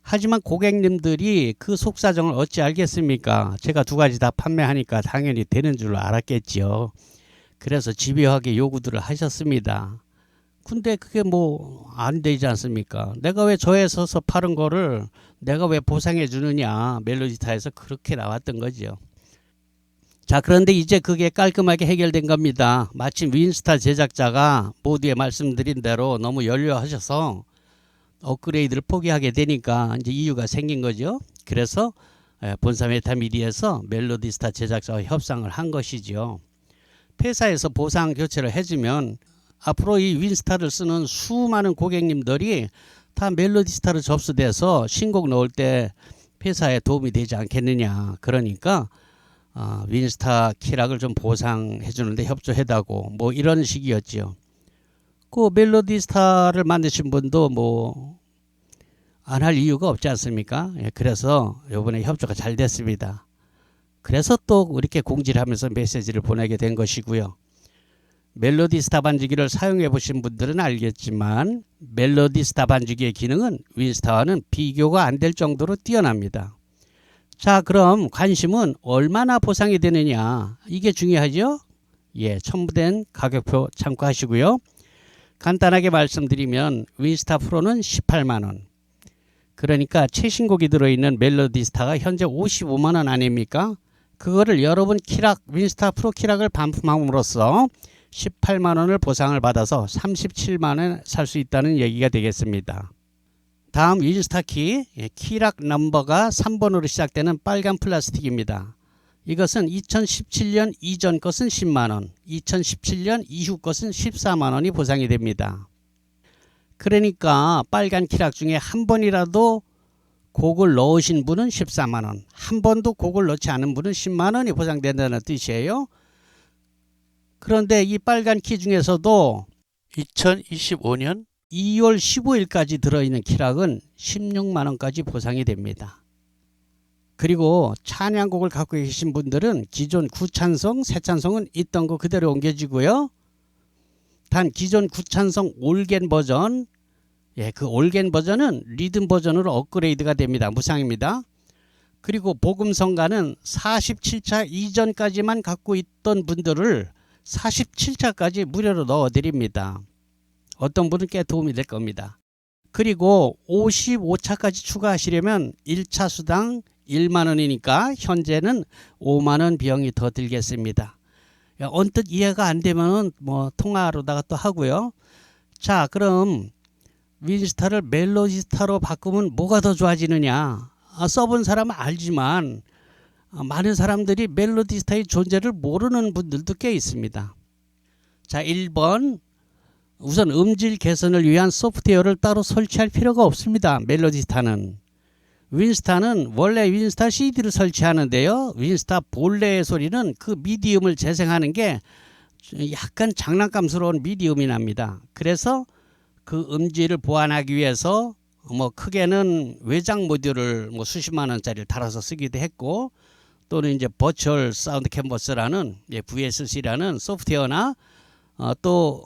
하지만 고객님들이 그 속사정을 어찌 알겠습니까? 제가 두 가지 다 판매하니까 당연히 되는 줄 알았겠지요. 그래서 집요하게 요구들을 하셨습니다. 근데 그게 뭐 안 되지 않습니까? 내가 왜 저에 서서 파는 거를 내가 왜 보상해 주느냐. 멜로디스타에서 그렇게 나왔던 거죠. 자, 그런데 이제 그게 깔끔하게 해결된 겁니다. 마침 윈스타 제작자가 모두에 말씀드린 대로 너무 연료하셔서 업그레이드를 포기하게 되니까 이제 이유가 생긴 거죠. 그래서 본사 메타미디에서 멜로디스타 제작자와 협상을 한 것이죠. 회사에서 보상 교체를 해주면 앞으로 이 윈스타를 쓰는 수많은 고객님들이 다 멜로디스타로 접수돼서 신곡 넣을 때 회사에 도움이 되지 않겠느냐. 그러니까 윈스타 키락을 좀 보상해 주는데 협조해달라고 뭐 이런 식이었지요. 그 멜로디스타를 만드신 분도 뭐 안 할 이유가 없지 않습니까? 그래서 이번에 협조가 잘 됐습니다. 그래서 또 이렇게 공지를 하면서 메시지를 보내게 된 것이고요. 멜로디스타 반주기를 사용해 보신 분들은 알겠지만 멜로디스타 반주기의 기능은 윈스타와는 비교가 안 될 정도로 뛰어납니다. 자, 그럼 관심은 얼마나 보상이 되느냐, 이게 중요하죠. 첨부된 가격표 참고하시고요. 간단하게 말씀드리면 윈스타 프로는 18만 원, 그러니까 최신곡이 들어있는 멜로디스타가 현재 55만 원 아닙니까? 그거를 여러분 키락 윈스타 프로 키락을 반품함으로써 18만 원을 보상을 받아서 37만 원에 살 수 있다는 얘기가 되겠습니다. 다음 윈스타 키락 넘버가 3번으로 시작되는 빨간 플라스틱입니다. 이것은 2017년 이전 것은 10만 원, 2017년 이후 것은 14만 원이 보상이 됩니다. 그러니까 빨간 키락 중에 한 번이라도 곡을 넣으신 분은 14만 원, 한 번도 곡을 넣지 않은 분은 10만 원이 보상된다는 뜻이에요. 그런데 이 빨간 키 중에서도 2025년 2월 15일까지 들어있는 키락은 16만 원까지 보상이 됩니다. 그리고 찬양곡을 갖고 계신 분들은 기존 구찬성, 새찬성은 있던 거 그대로 옮겨지고요. 단 기존 구찬성 올겐 버전, 그 올겐 버전은 리듬 버전으로 업그레이드가 됩니다. 무상입니다. 그리고 복음성가는 47차 이전까지만 갖고 있던 분들을 47차까지 무료로 넣어드립니다. 어떤 분은 꽤 도움이 될 겁니다. 그리고 55차까지 추가하시려면 1차 수당 1만 원이니까 현재는 5만 원 비용이 더 들겠습니다. 언뜻 이해가 안 되면 뭐 통화로다가 또 하고요. 자, 그럼 윈스타를 멜로디스타로 바꾸면 뭐가 더 좋아지느냐? 써본 사람은 알지만 많은 사람들이 멜로디스타의 존재를 모르는 분들도 꽤 있습니다. 자, 1번, 우선 음질 개선을 위한 소프트웨어를 따로 설치할 필요가 없습니다. 멜로디스타는. 윈스타는 원래 윈스타 CD를 설치하는데요. 윈스타 본래의 소리는 그 미디움을 재생하는 게 약간 장난감스러운 미디움이 납니다. 그래서 그 음질을 보완하기 위해서 뭐 크게는 외장 모듈을 뭐 수십만 원짜리를 달아서 쓰기도 했고, 또는 이제 버추얼 사운드 캔버스라는 VSC라는 소프트웨어나 또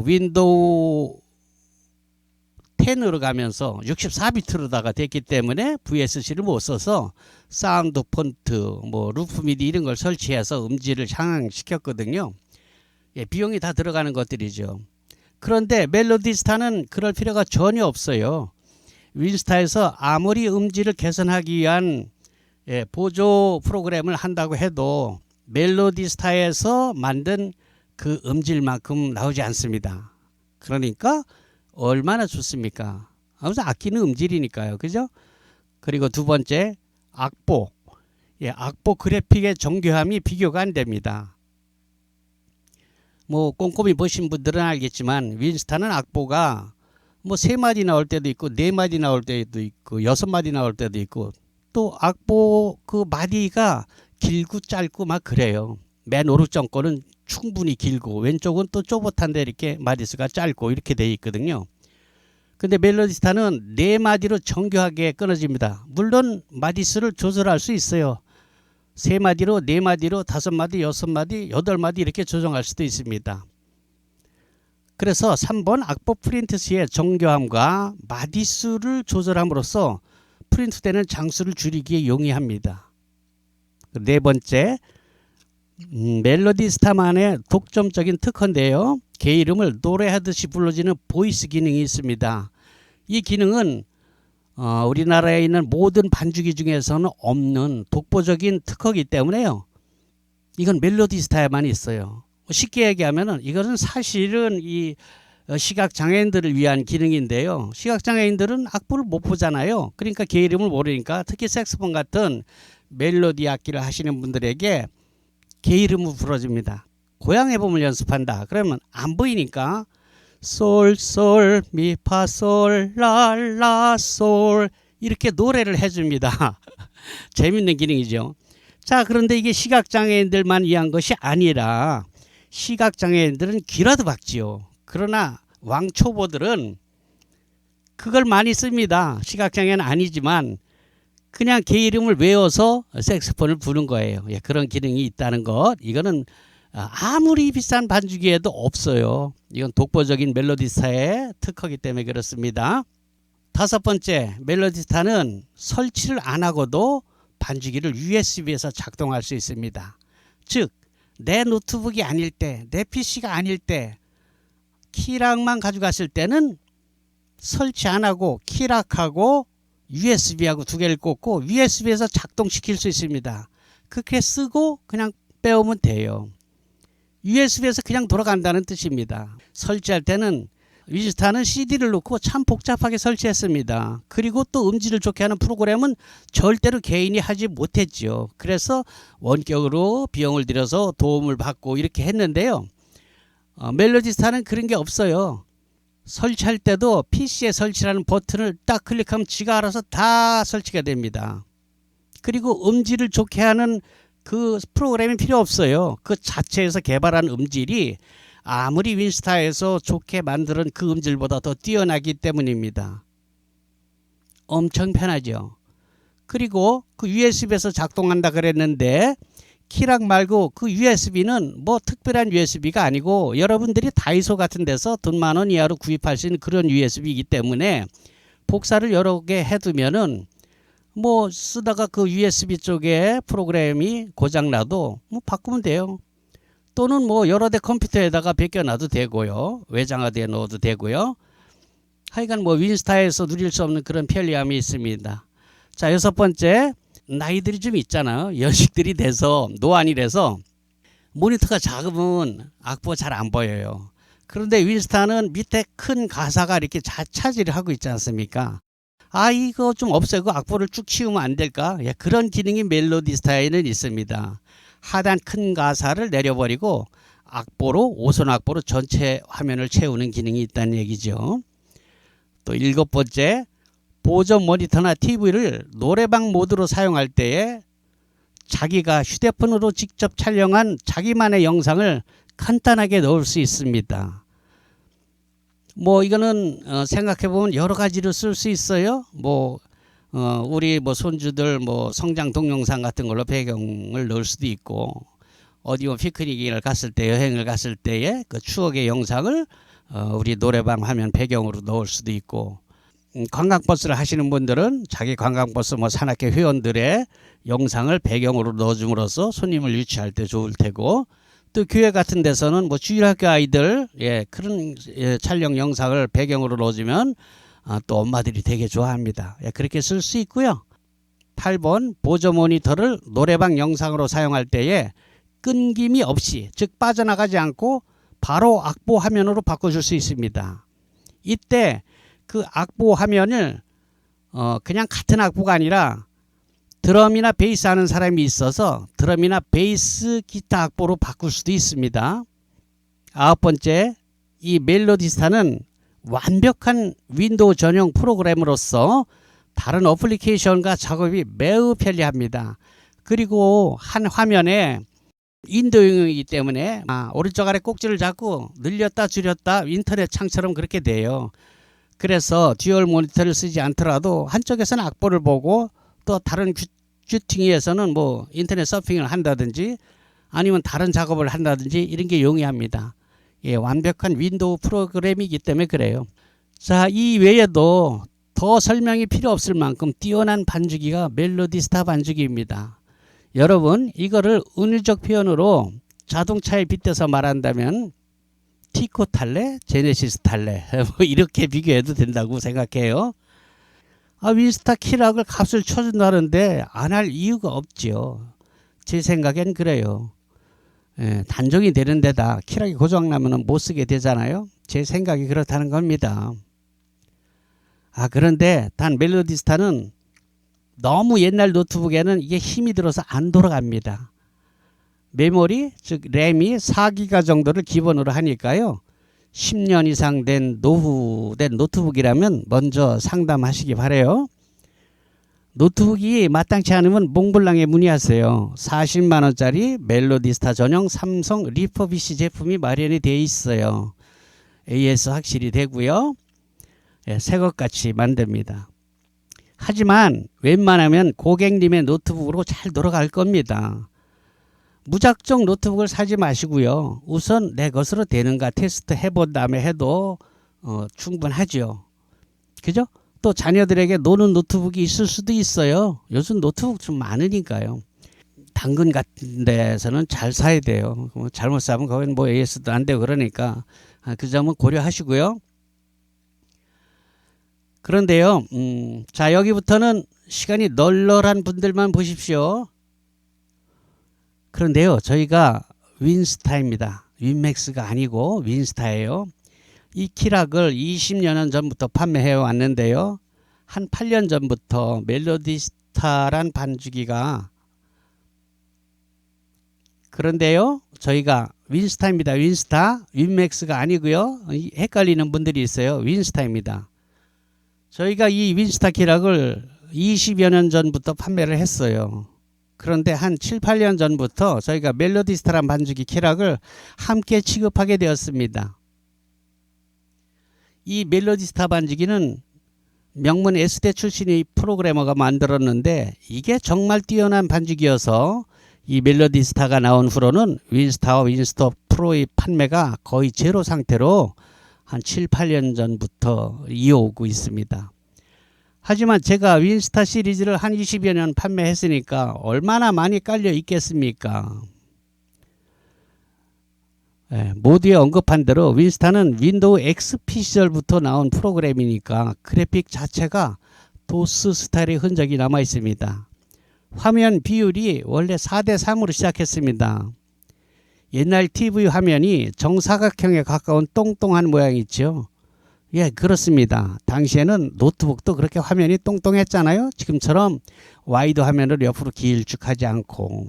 윈도우 10으로 가면서 64비트로다가 됐기 때문에 VSC를 못 써서 사운드 폰트, 뭐 루프 미디 이런 걸 설치해서 음질을 향상시켰거든요. 비용이 다 들어가는 것들이죠. 그런데 멜로디스타는 그럴 필요가 전혀 없어요. 윈스타에서 아무리 음질을 개선하기 위한 보조 프로그램을 한다고 해도 멜로디스타에서 만든 그 음질만큼 나오지 않습니다. 그러니까 얼마나 좋습니까? 아무튼 악기는 음질이니까요. 그죠? 그리고 두 번째, 악보. 예, 악보 그래픽의 정교함이 비교가 안 됩니다. 뭐 꼼꼼히 보신 분들은 알겠지만 윈스타는 악보가 뭐 3마디 나올 때도 있고 4마디 나올 때도 있고 6마디 나올 때도 있고 또 악보 그 마디가 길고 짧고 막 그래요. 맨 오른쪽 거는 충분히 길고 왼쪽은 또 쪼봇한데 이렇게 마디수가 짧고 이렇게 돼 있거든요. 근데 멜로디스타는 4마디로 정교하게 끊어집니다. 물론 마디수를 조절할 수 있어요. 3마디로 4마디로 5마디 6마디 8마디 이렇게 조정할 수도 있습니다. 그래서 3번 악보 프린트 시의 정교함과 마디수를 조절함으로써 프린트되는 장수를 줄이기에 용이합니다. 네 번째, 멜로디스타만의 독점적인 특허인데요. 개 이름을 노래하듯이 불러지는 보이스 기능이 있습니다. 이 기능은 우리나라에 있는 모든 반주기 중에서는 없는 독보적인 특허이기 때문에요. 이건 멜로디스타에만 있어요. 쉽게 얘기하면은 이것은 사실은 이 시각장애인들을 위한 기능인데요. 시각장애인들은 악보를 못 보잖아요. 그러니까 개 이름을 모르니까 특히 색소폰 같은 멜로디 악기를 하시는 분들에게 개 이름을 불러줍니다. 고향 해봄을 연습한다. 그러면 안 보이니까 솔솔 미파솔 랄라솔 이렇게 노래를 해줍니다. 재밌는 기능이죠. 자, 그런데 이게 시각장애인들만 위한 것이 아니라 시각장애인들은 귀라도 박지요. 그러나 왕초보들은 그걸 많이 씁니다. 시각장애는 아니지만 그냥 개 이름을 외워서 색소폰을 부는 거예요. 예, 그런 기능이 있다는 것. 이거는 아무리 비싼 반주기에도 없어요. 이건 독보적인 멜로디스타의 특허이기 때문에 그렇습니다. 다섯 번째, 멜로디스타는 설치를 안 하고도 반주기를 USB에서 작동할 수 있습니다. 즉, 내 노트북이 아닐 때, 내 PC가 아닐 때 키락만 가져갔을 때는 설치 안 하고 키락하고 USB하고 두 개를 꽂고 USB에서 작동시킬 수 있습니다. 그렇게 쓰고 그냥 빼오면 돼요. USB에서 그냥 돌아간다는 뜻입니다. 설치할 때는 윈스타는 CD를 넣고 참 복잡하게 설치했습니다. 그리고 또 음질을 좋게 하는 프로그램은 절대로 개인이 하지 못했죠. 그래서 원격으로 비용을 들여서 도움을 받고 이렇게 했는데요. 멜로디스타는 그런 게 없어요. 설치할 때도 PC에 설치라는 버튼을 딱 클릭하면 지가 알아서 다 설치가 됩니다. 그리고 음질을 좋게 하는 그 프로그램이 필요 없어요. 그 자체에서 개발한 음질이 아무리 윈스타에서 좋게 만드는 그 음질보다 더 뛰어나기 때문입니다. 엄청 편하죠. 그리고 그 USB에서 작동한다 그랬는데 키락 말고 그 USB는 뭐 특별한 USB가 아니고 여러분들이 다이소 같은 데서 돈 10,000원 이하로 구입할 수 있는 그런 USB이기 때문에 복사를 여러 개 해두면은 뭐 쓰다가 그 USB 쪽에 프로그램이 고장나도 뭐 바꾸면 돼요. 또는 뭐 여러 대 컴퓨터에다가 베껴놔도 되고요. 외장하드에 넣어도 되고요. 하여간 뭐 윈스타에서 누릴 수 없는 그런 편리함이 있습니다. 자, 여섯 번째, 나이들이 좀 있잖아요. 연식들이 돼서 노안이 돼서 모니터가 작으면 악보 잘 안 보여요. 그런데 윈스타는 밑에 큰 가사가 이렇게 차지를 하고 있지 않습니까? 아, 이거 좀 없애고 악보를 쭉 치우면 안 될까? 예, 그런 기능이 멜로디스타에는 있습니다. 하단 큰 가사를 내려버리고 악보로 5선 악보로 전체 화면을 채우는 기능이 있다는 얘기죠. 또 일곱 번째, 보조 모니터나 TV를 노래방 모드로 사용할 때에 자기가 휴대폰으로 직접 촬영한 자기만의 영상을 간단하게 넣을 수 있습니다. 뭐 이거는 생각해보면 여러 가지로 쓸 수 있어요. 우리 손주들 성장 동영상 같은 걸로 배경을 넣을 수도 있고, 어디 피크닉을 갔을 때, 여행을 갔을 때의 그 추억의 영상을 우리 노래방 화면 배경으로 넣을 수도 있고, 관광버스를 하시는 분들은 자기 관광버스 산악회 회원들의 영상을 배경으로 넣어줌으로써 손님을 유치할 때 좋을 테고, 또 교회 같은 데서는 주일학교 아이들 그런 촬영 영상을 배경으로 넣어주면 또 엄마들이 되게 좋아합니다. 그렇게 쓸 수 있고요. 8번, 보조 모니터를 노래방 영상으로 사용할 때에 끊김이 없이, 즉 빠져나가지 않고 바로 악보 화면으로 바꿔줄 수 있습니다. 이때 그 악보 화면을 그냥 같은 악보가 아니라 드럼이나 베이스 하는 사람이 있어서 드럼이나 베이스 기타 악보로 바꿀 수도 있습니다. 9번째, 이 멜로디스타는 완벽한 윈도우 전용 프로그램으로서 다른 어플리케이션과 작업이 매우 편리합니다. 그리고 한 화면에 윈도우이기 때문에 오른쪽 아래 꼭지를 잡고 늘렸다 줄였다 인터넷 창처럼 그렇게 돼요. 그래서 듀얼 모니터를 쓰지 않더라도 한쪽에서는 악보를 보고 또 다른 슈팅에서는 뭐 인터넷 서핑을 한다든지 아니면 다른 작업을 한다든지 이런 게 용이합니다. 예, 완벽한 윈도우 프로그램이기 때문에 그래요. 자, 이 외에도 더 설명이 필요 없을 만큼 뛰어난 반주기가 멜로디스타 반주기입니다. 여러분, 이거를 은유적 표현으로 자동차에 빗대서 말한다면 티코 탈래? 제네시스 탈래? 뭐 이렇게 비교해도 된다고 생각해요. 윈스타 키락을 값을 쳐준다는데 안 할 이유가 없지요. 제 생각엔 그래요. 예, 단종이 되는 데다 키락이 고장나면 못 쓰게 되잖아요. 제 생각이 그렇다는 겁니다. 그런데 단 멜로디스타는 너무 옛날 노트북에는 이게 힘이 들어서 안 돌아갑니다. 메모리, 즉 램이 4기가 정도를 기본으로 하니까요. 10년 이상 된 노후된 노트북이라면 먼저 상담하시기 바래요. 노트북이 마땅치 않으면 몽블랑에 문의하세요. 40만원짜리 멜로디스타 전용 삼성 리퍼비시 제품이 마련이 되어 있어요. AS 확실히 되고요. 새것같이 만듭니다. 하지만 웬만하면 고객님의 노트북으로 잘 돌아갈 겁니다. 무작정 노트북을 사지 마시고요. 우선 내 것으로 되는가 테스트 해본 다음에 해도 충분하죠. 그죠? 또 자녀들에게 노는 노트북이 있을 수도 있어요. 요즘 노트북 좀 많으니까요. 당근 같은 데서는 잘 사야 돼요. 잘못 사면 거기는 뭐 AS도 안 되고 그러니까 그 점은 고려하시고요. 그런데요. 자, 여기부터는 시간이 널널한 분들만 보십시오. 그런데요, 저희가 윈스타입니다. 윈맥스가 아니고 윈스타예요. 이 키락을 20년 전부터 판매해 왔는데요. 한 8년 전부터 멜로디스타란 반주기가, 그런데요, 저희가 윈스타입니다. 윈스타, 윈맥스가 아니고요. 헷갈리는 분들이 있어요. 윈스타입니다. 저희가 이 윈스타 키락을 20여 년 전부터 판매를 했어요. 그런데 한 7, 8년 전부터 저희가 멜로디스타란 반주기 키락을 함께 취급하게 되었습니다. 이 멜로디스타 반주기는 명문 S대 출신의 프로그래머가 만들었는데 이게 정말 뛰어난 반주기여서 이 멜로디스타가 나온 후로는 윈스타와 윈스타 프로의 판매가 거의 제로 상태로 한 7, 8년 전부터 이어오고 있습니다. 하지만 제가 윈스타 시리즈를 한 20여 년 판매했으니까 얼마나 많이 깔려 있겠습니까? 모두에 언급한 대로 윈스타는 윈도우 XP 시절부터 나온 프로그램이니까 그래픽 자체가 도스 스타일의 흔적이 남아 있습니다. 화면 비율이 원래 4:3으로 시작했습니다. 옛날 TV 화면이 정사각형에 가까운 똥똥한 모양이 있죠. 예, 그렇습니다. 당시에는 노트북도 그렇게 화면이 똥똥했잖아요. 지금처럼 와이드 화면을 옆으로 길쭉하지 않고.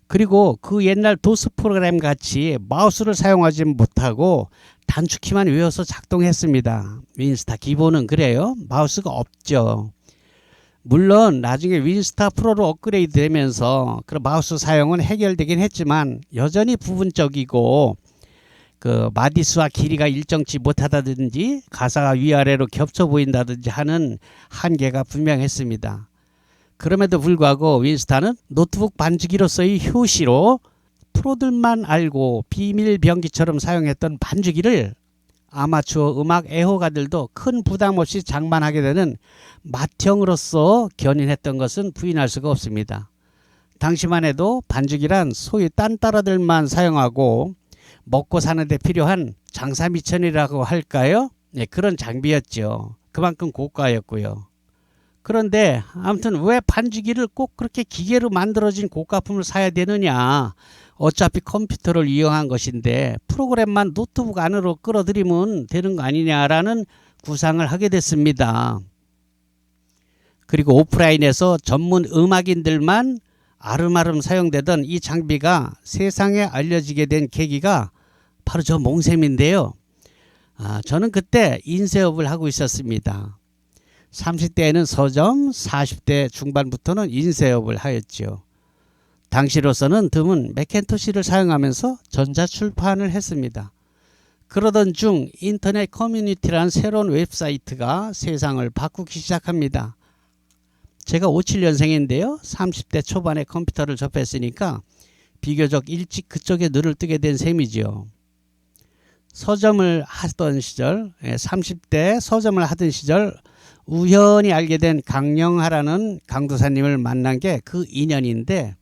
그리고 그 옛날 도스 프로그램 같이 마우스를 사용하지 못하고 단축키만 외워서 작동했습니다. 윈스타 기본은 그래요. 마우스가 없죠. 물론 나중에 윈스타 프로로 업그레이드 되면서 그 마우스 사용은 해결되긴 했지만 여전히 부분적이고 그 마디수와 길이가 일정치 못하다든지 가사가 위아래로 겹쳐 보인다든지 하는 한계가 분명했습니다. 그럼에도 불구하고 윈스타는 노트북 반주기로서의 효시로 프로들만 알고 비밀 병기처럼 사용했던 반주기를 아마추어 음악 애호가들도 큰 부담 없이 장만하게 되는 맏형으로서 견인했던 것은 부인할 수가 없습니다. 당시만 해도 반주기란 소위 딴따라들만 사용하고 먹고 사는 데 필요한 장사미천이라고 할까요? 네, 그런 장비였죠. 그만큼 고가였고요. 그런데 아무튼 왜 반죽기를 꼭 그렇게 기계로 만들어진 고가품을 사야 되느냐. 어차피 컴퓨터를 이용한 것인데 프로그램만 노트북 안으로 끌어들이면 되는 거 아니냐라는 구상을 하게 됐습니다. 그리고 오프라인에서 전문 음악인들만 아름아름 사용되던 이 장비가 세상에 알려지게 된 계기가 바로 저 몽셈인데요. 저는 그때 인쇄업을 하고 있었습니다. 30대에는 서점, 40대 중반부터는 인쇄업을 하였죠. 당시로서는 드문 맥킨토시를 사용하면서 전자출판을 했습니다. 그러던 중 인터넷 커뮤니티라는 새로운 웹사이트가 세상을 바꾸기 시작합니다. 제가 57년생인데요. 30대 초반에 컴퓨터를 접했으니까 비교적 일찍 그쪽에 눈을 뜨게 된 셈이죠. 서점을 하던 시절, 30대 서점을 하던 시절 우연히 알게 된 강영하라는 강도사님을 만난 게 그 인연인데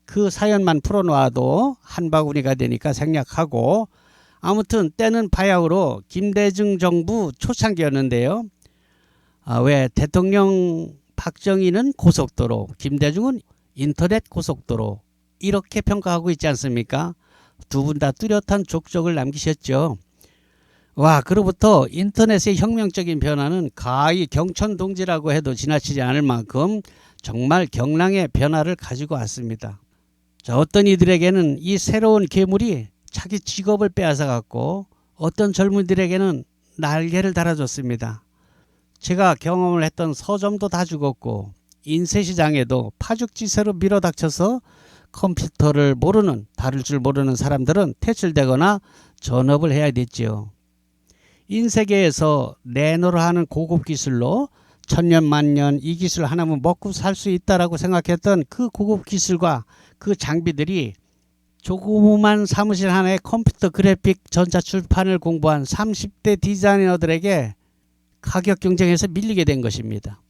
그 사연만 풀어놓아도 한 바구니가 되니까 생략하고 아무튼 때는 바야흐로 김대중 정부 초창기였는데요. 왜 대통령 박정희는 고속도로, 김대중은 인터넷 고속도로 이렇게 평가하고 있지 않습니까? 두 분 다 뚜렷한 족적을 남기셨죠. 와, 그로부터 인터넷의 혁명적인 변화는 가히 경천동지라고 해도 지나치지 않을 만큼 정말 경랑의 변화를 가지고 왔습니다. 자, 어떤 이들에게는 이 새로운 괴물이 자기 직업을 빼앗아갔고 어떤 젊은이들에게는 날개를 달아줬습니다. 제가 경험을 했던 서점도 다 죽었고 인쇄시장에도 파죽지세로 밀어닥쳐서 컴퓨터를 모르는, 다룰 줄 모르는 사람들은 퇴출되거나 전업을 해야 됐지요. 인쇄계에서 내노라 하는 고급 기술로 천년만년 이 기술 하나면 먹고 살 수 있다라고 생각했던 그 고급 기술과 그 장비들이 조그만 사무실 하나에 컴퓨터 그래픽 전자출판을 공부한 30대 디자이너들에게 가격 경쟁에서 밀리게 된 것입니다.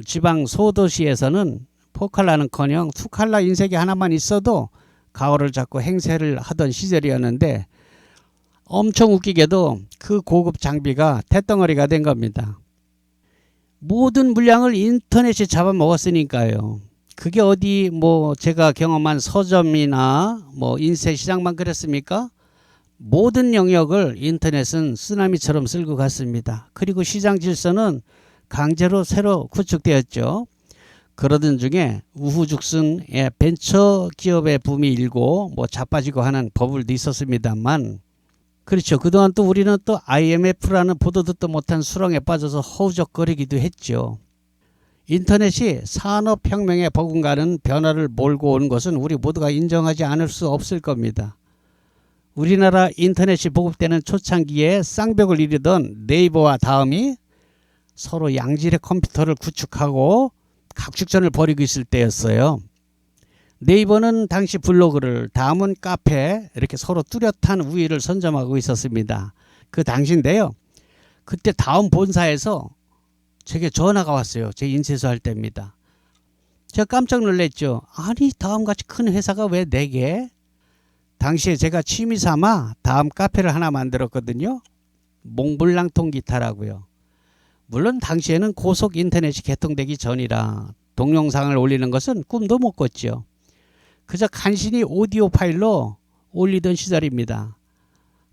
지방 소도시에서는 4칼라는커녕 2칼라 인쇄기 하나만 있어도 가오를 잡고 행세를 하던 시절이었는데 엄청 웃기게도 그 고급 장비가 태덩어리가 된 겁니다. 모든 물량을 인터넷이 잡아먹었으니까요. 그게 어디 제가 경험한 서점이나 인쇄시장만 그랬습니까? 모든 영역을 인터넷은 쓰나미처럼 쓸고 갔습니다. 그리고 시장 질서는 강제로 새로 구축되었죠. 그러던 중에 우후죽순 벤처 기업의 붐이 일고 자빠지고 하는 버블도 있었습니다만 그렇죠. 그동안 또 우리는 또 IMF라는 보도 듣도 못한 수렁에 빠져서 허우적거리기도 했죠. 인터넷이 산업혁명에 버금가는 변화를 몰고 오는 것은 우리 모두가 인정하지 않을 수 없을 겁니다. 우리나라 인터넷이 보급되는 초창기에 쌍벽을 이루던 네이버와 다음이 서로 양질의 컴퓨터를 구축하고 각축전을 벌이고 있을 때였어요. 네이버는 당시 블로그를, 다음은 카페 이렇게 서로 뚜렷한 우위를 선점하고 있었습니다. 그 당시인데요. 그때 다음 본사에서 제게 전화가 왔어요. 제 인쇄소 할 때입니다. 제가 깜짝 놀랐죠. 아니 다음같이 큰 회사가 왜 4개? 당시에 제가 취미 삼아 다음 카페를 하나 만들었거든요. 몽블랑 통기타라고요. 물론 당시에는 고속 인터넷이 개통되기 전이라 동영상을 올리는 것은 꿈도 못 꿨죠. 그저 간신히 오디오 파일로 올리던 시절입니다.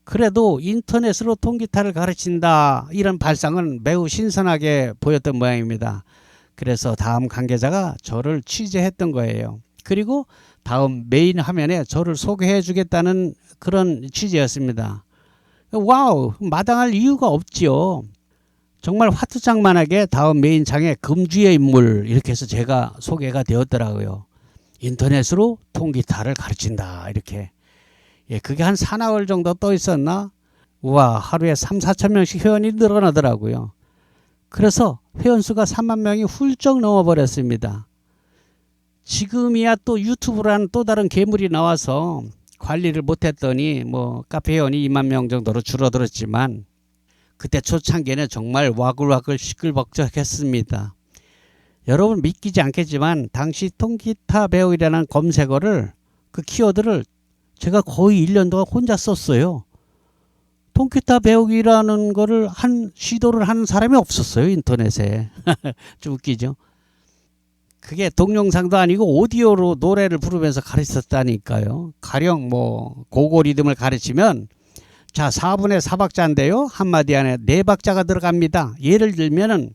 그래도 인터넷으로 통기타를 가르친다 이런 발상은 매우 신선하게 보였던 모양입니다. 그래서 다음 관계자가 저를 취재했던 거예요. 그리고 다음 메인 화면에 저를 소개해 주겠다는 그런 취지였습니다. 와우, 마땅할 이유가 없지요. 정말 화투장만하게 다음 메인 창에 금주의 인물 이렇게 해서 제가 소개가 되었더라고요. 인터넷으로 통기타를 가르친다 이렇게. 그게 한 4나흘 정도 떠 있었나? 우와, 하루에 3-4천 명씩 회원이 늘어나더라고요. 그래서 회원수가 3만 명이 훌쩍 넘어버렸습니다. 지금이야 또 유튜브라는 또 다른 괴물이 나와서 관리를 못했더니 카페 회원이 2만 명 정도로 줄어들었지만 그때 초창기에는 정말 와글와글 시끌벅적했습니다. 여러분 믿기지 않겠지만 당시 통기타 배우기라는 검색어를 그 키워드를 제가 거의 1년 동안 혼자 썼어요. 통기타 배우기라는 거를 시도를 하는 사람이 없었어요, 인터넷에. 좀 웃기죠. 그게 동영상도 아니고 오디오로 노래를 부르면서 가르쳤다니까요. 가령 뭐 고고 리듬을 가르치면 자 4분의 4박자인데요. 한마디 안에 4박자가 들어갑니다. 예를 들면은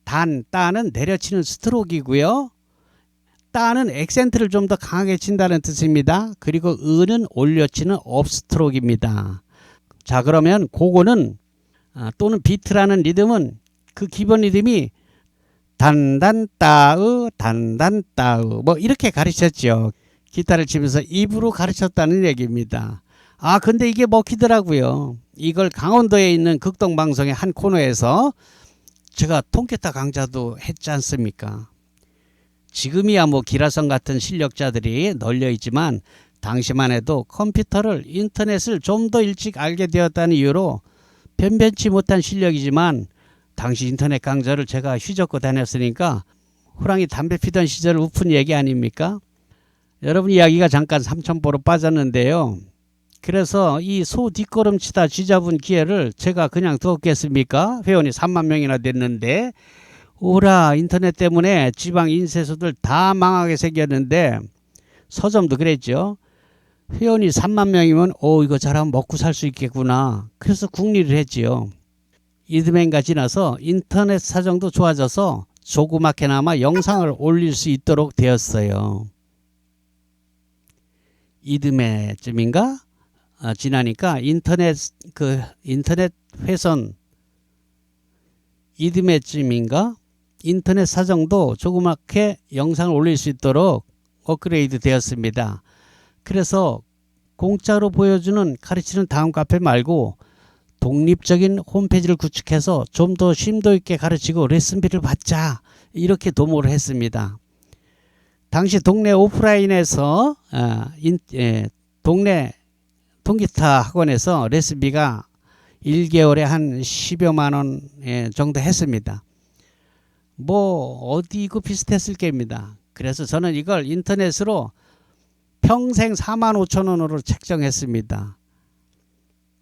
단, 따는 내려치는 스트로크이고요. 따는 액센트를 좀 더 강하게 친다는 뜻입니다. 그리고 은은 올려치는 업스트로크입니다. 자 그러면 고고는 또는 비트라는 리듬은 그 기본 리듬이 단단 따으 단단 따으 뭐 이렇게 가르쳤죠. 기타를 치면서 입으로 가르쳤다는 얘기입니다. 근데 이게 먹히더라고요. 이걸 강원도에 있는 극동방송의 한 코너에서 제가 통기타 강좌도 했지 않습니까? 지금이야 뭐 기라성 같은 실력자들이 널려 있지만 당시만 해도 컴퓨터를 인터넷을 좀 더 일찍 알게 되었다는 이유로 변변치 못한 실력이지만 당시 인터넷 강좌를 제가 휘젓고 다녔으니까 호랑이 담배 피던 시절 우픈 얘기 아닙니까? 여러분 이야기가 잠깐 삼천포로 빠졌는데요. 그래서 이 소 뒷걸음치다 쥐잡은 기회를 제가 그냥 두었겠습니까? 회원이 3만 명이나 됐는데 오라 인터넷 때문에 지방 인쇄소들 다 망하게 생겼는데 서점도 그랬죠. 회원이 3만 명이면 이거 잘하면 먹고 살 수 있겠구나. 그래서 국리를 했지요. 이듬해인가 지나서 인터넷 사정도 좋아져서 조그맣게나마 영상을 올릴 수 있도록 되었어요. 이듬해쯤인가 지나니까 인터넷 회선 이듬해쯤인가 인터넷 사정도 조그맣게 영상을 올릴 수 있도록 업그레이드 되었습니다. 그래서 공짜로 보여주는 가르치는 다음 카페 말고 독립적인 홈페이지를 구축해서 좀 더 심도 있게 가르치고 레슨비를 받자 이렇게 도모를 했습니다. 당시 동네 오프라인에서 동네 통기타 학원에서 레슨비가 1개월에 한 10여만 원 정도 했습니다. 뭐 어디고 비슷했을 겁니다. 그래서 저는 이걸 인터넷으로 평생 45,000원으로 책정했습니다.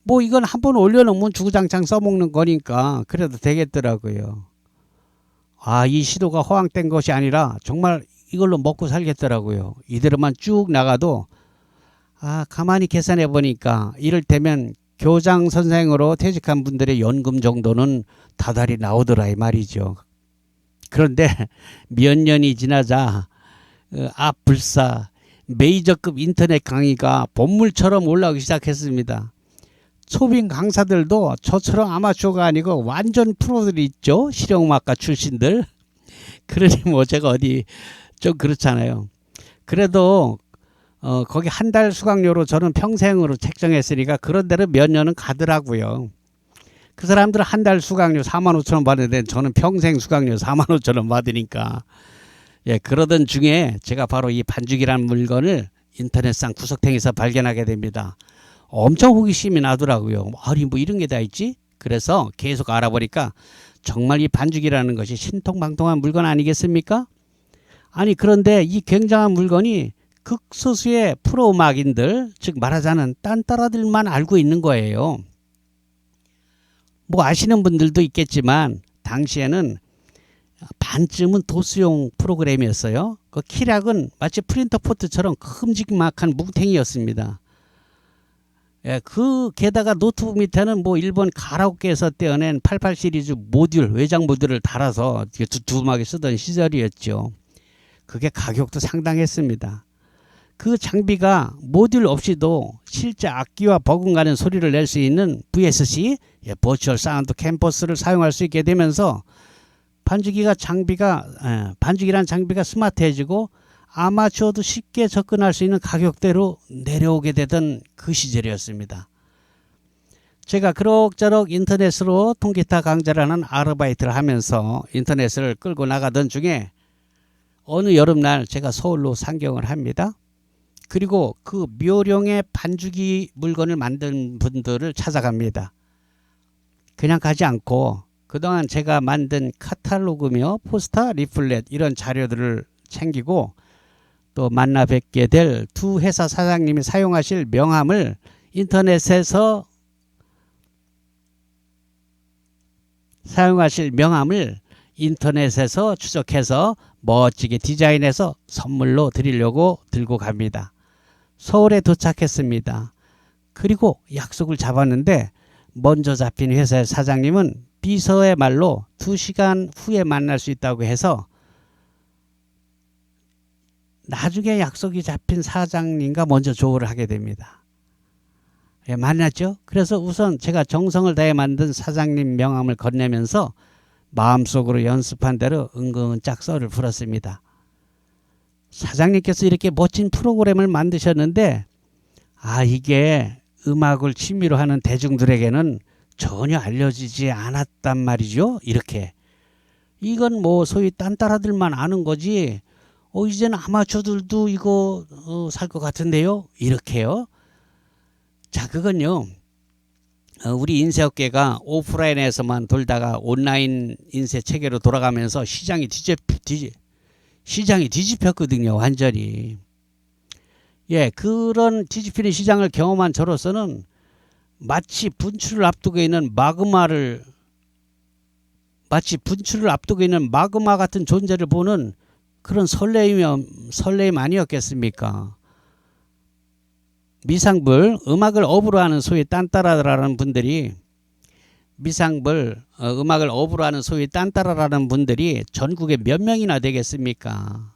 뭐 이건 한번 올려놓으면 주구장창 써먹는 거니까 그래도 되겠더라고요. 이 시도가 허황된 것이 아니라 정말 이걸로 먹고 살겠더라고요. 이대로만 쭉 나가도 가만히 계산해 보니까 이를테면 교장 선생으로 퇴직한 분들의 연금 정도는 다달이 나오더라 이 말이죠. 그런데 몇 년이 지나자 불사 메이저급 인터넷 강의가 본물처럼 올라오기 시작했습니다. 초빙 강사들도 저처럼 아마추어가 아니고 완전 프로들이 있죠. 실용음악가 출신들. 그러니 뭐 제가 어디 좀 그렇잖아요. 그래도 거기 한 달 수강료로 저는 평생으로 책정했으니까 그런 데는 몇 년은 가더라고요. 그 사람들은 한 달 수강료 45,000원 받는데 저는 평생 수강료 45,000원 받으니까 그러던 중에 제가 바로 이 반죽이라는 물건을 인터넷상 구석탱이에서 발견하게 됩니다. 엄청 호기심이 나더라고요. 아니 뭐 이런 게 다 있지? 그래서 계속 알아보니까 정말 이 반죽이라는 것이 신통방통한 물건 아니겠습니까? 아니 그런데 이 굉장한 물건이 극소수의 프로 음악인들 즉 말하자면 딴따라들만 알고 있는 거예요. 뭐 아시는 분들도 있겠지만 당시에는 반쯤은 도수용 프로그램이었어요. 그 키락은 마치 프린터 포트처럼 큼직막한 뭉탱이였습니다. 그 게다가 노트북 밑에는 뭐 일본 가라오케에서 떼어낸 88 시리즈 모듈 외장 모듈을 달아서 두툼하게 쓰던 시절이었죠. 그게 가격도 상당했습니다. 그 장비가 모듈 없이도 실제 악기와 버금가는 소리를 낼 수 있는 VSC 버추얼 사운드 캠퍼스를 사용할 수 있게 되면서 반죽이라는 장비가 스마트해지고 아마추어도 쉽게 접근할 수 있는 가격대로 내려오게 되던 그 시절이었습니다. 제가 그럭저럭 인터넷으로 통기타 강좌라는 아르바이트를 하면서 인터넷을 끌고 나가던 중에 어느 여름날 제가 서울로 상경을 합니다. 그리고 그 묘령의 반죽이 물건을 만든 분들을 찾아갑니다. 그냥 가지 않고 그동안 제가 만든 카탈로그며 포스터, 리플렛 이런 자료들을 챙기고 또 만나 뵙게 될 두 회사 사장님이 사용하실 명함을 인터넷에서 사용하실 명함을 인터넷에서 추적해서 멋지게 디자인해서 선물로 드리려고 들고 갑니다. 서울에 도착했습니다. 그리고 약속을 잡았는데 먼저 잡힌 회사의 사장님은 비서의 말로 2시간 후에 만날 수 있다고 해서 나중에 약속이 잡힌 사장님과 먼저 조율을 하게 됩니다. 예, 만났죠. 그래서 우선 제가 정성을 다해 만든 사장님 명함을 건네면서 마음속으로 연습한 대로 은근짝 썰을 풀었습니다. 사장님께서 이렇게 멋진 프로그램을 만드셨는데 이게 음악을 취미로 하는 대중들에게는 전혀 알려지지 않았단 말이죠. 이렇게. 이건 뭐 소위 딴따라들만 아는 거지 이제는 아마추어들도 이거 살 것 같은데요. 이렇게요. 자, 그건요. 우리 인쇄업계가 오프라인에서만 돌다가 온라인 인쇄 체계로 돌아가면서 시장이 뒤집혔거든요. 완전히. 예, 그런 뒤집히는 시장을 경험한 저로서는 마치 분출을 앞두고 있는 마그마 같은 존재를 보는 그런 설레임 아니었겠습니까? 미상불, 음악을 업으로 하는 소위 딴따라라는 분들이 음악을 업으로 하는 소위 딴따라라는 분들이 전국에 몇 명이나 되겠습니까?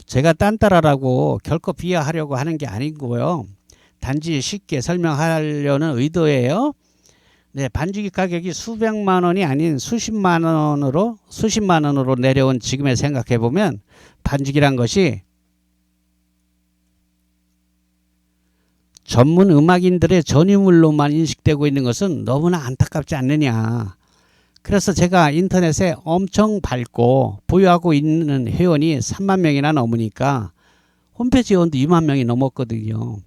제가 딴따라라고 결코 비하하려고 하는 게 아니고요. 단지 쉽게 설명하려는 의도예요. 네, 반죽이 가격이 수백만 원이 아닌 수십만 원으로 내려온 지금에 생각해 보면 반죽이란 것이 전문 음악인들의 전유물로만 인식되고 있는 것은 너무나 안타깝지 않느냐. 그래서 제가 인터넷에 엄청 밝고 보유하고 있는 회원이 3만 명이나 넘으니까 홈페이지 회원도 2만 명이 넘었거든요.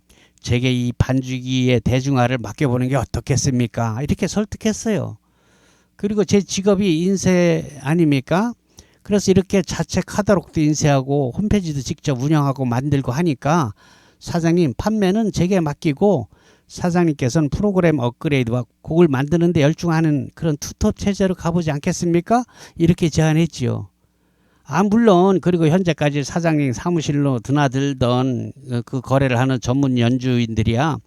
제게 이 반죽이의 대중화를 맡겨보는 게 어떻겠습니까? 이렇게 설득했어요. 그리고 제 직업이 인쇄 아닙니까? 그래서 이렇게 자체 카탈로그도 인쇄하고 홈페이지도 직접 운영하고 만들고 하니까 사장님 판매는 제게 맡기고 사장님께서는 프로그램 업그레이드와 곡을 만드는 데 열중하는 그런 투톱 체제로 가보지 않겠습니까? 이렇게 제안했지요. 물론 그리고 현재까지 사장님 사무실로 드나들던 그 거래를 하는 전문 연주인들이야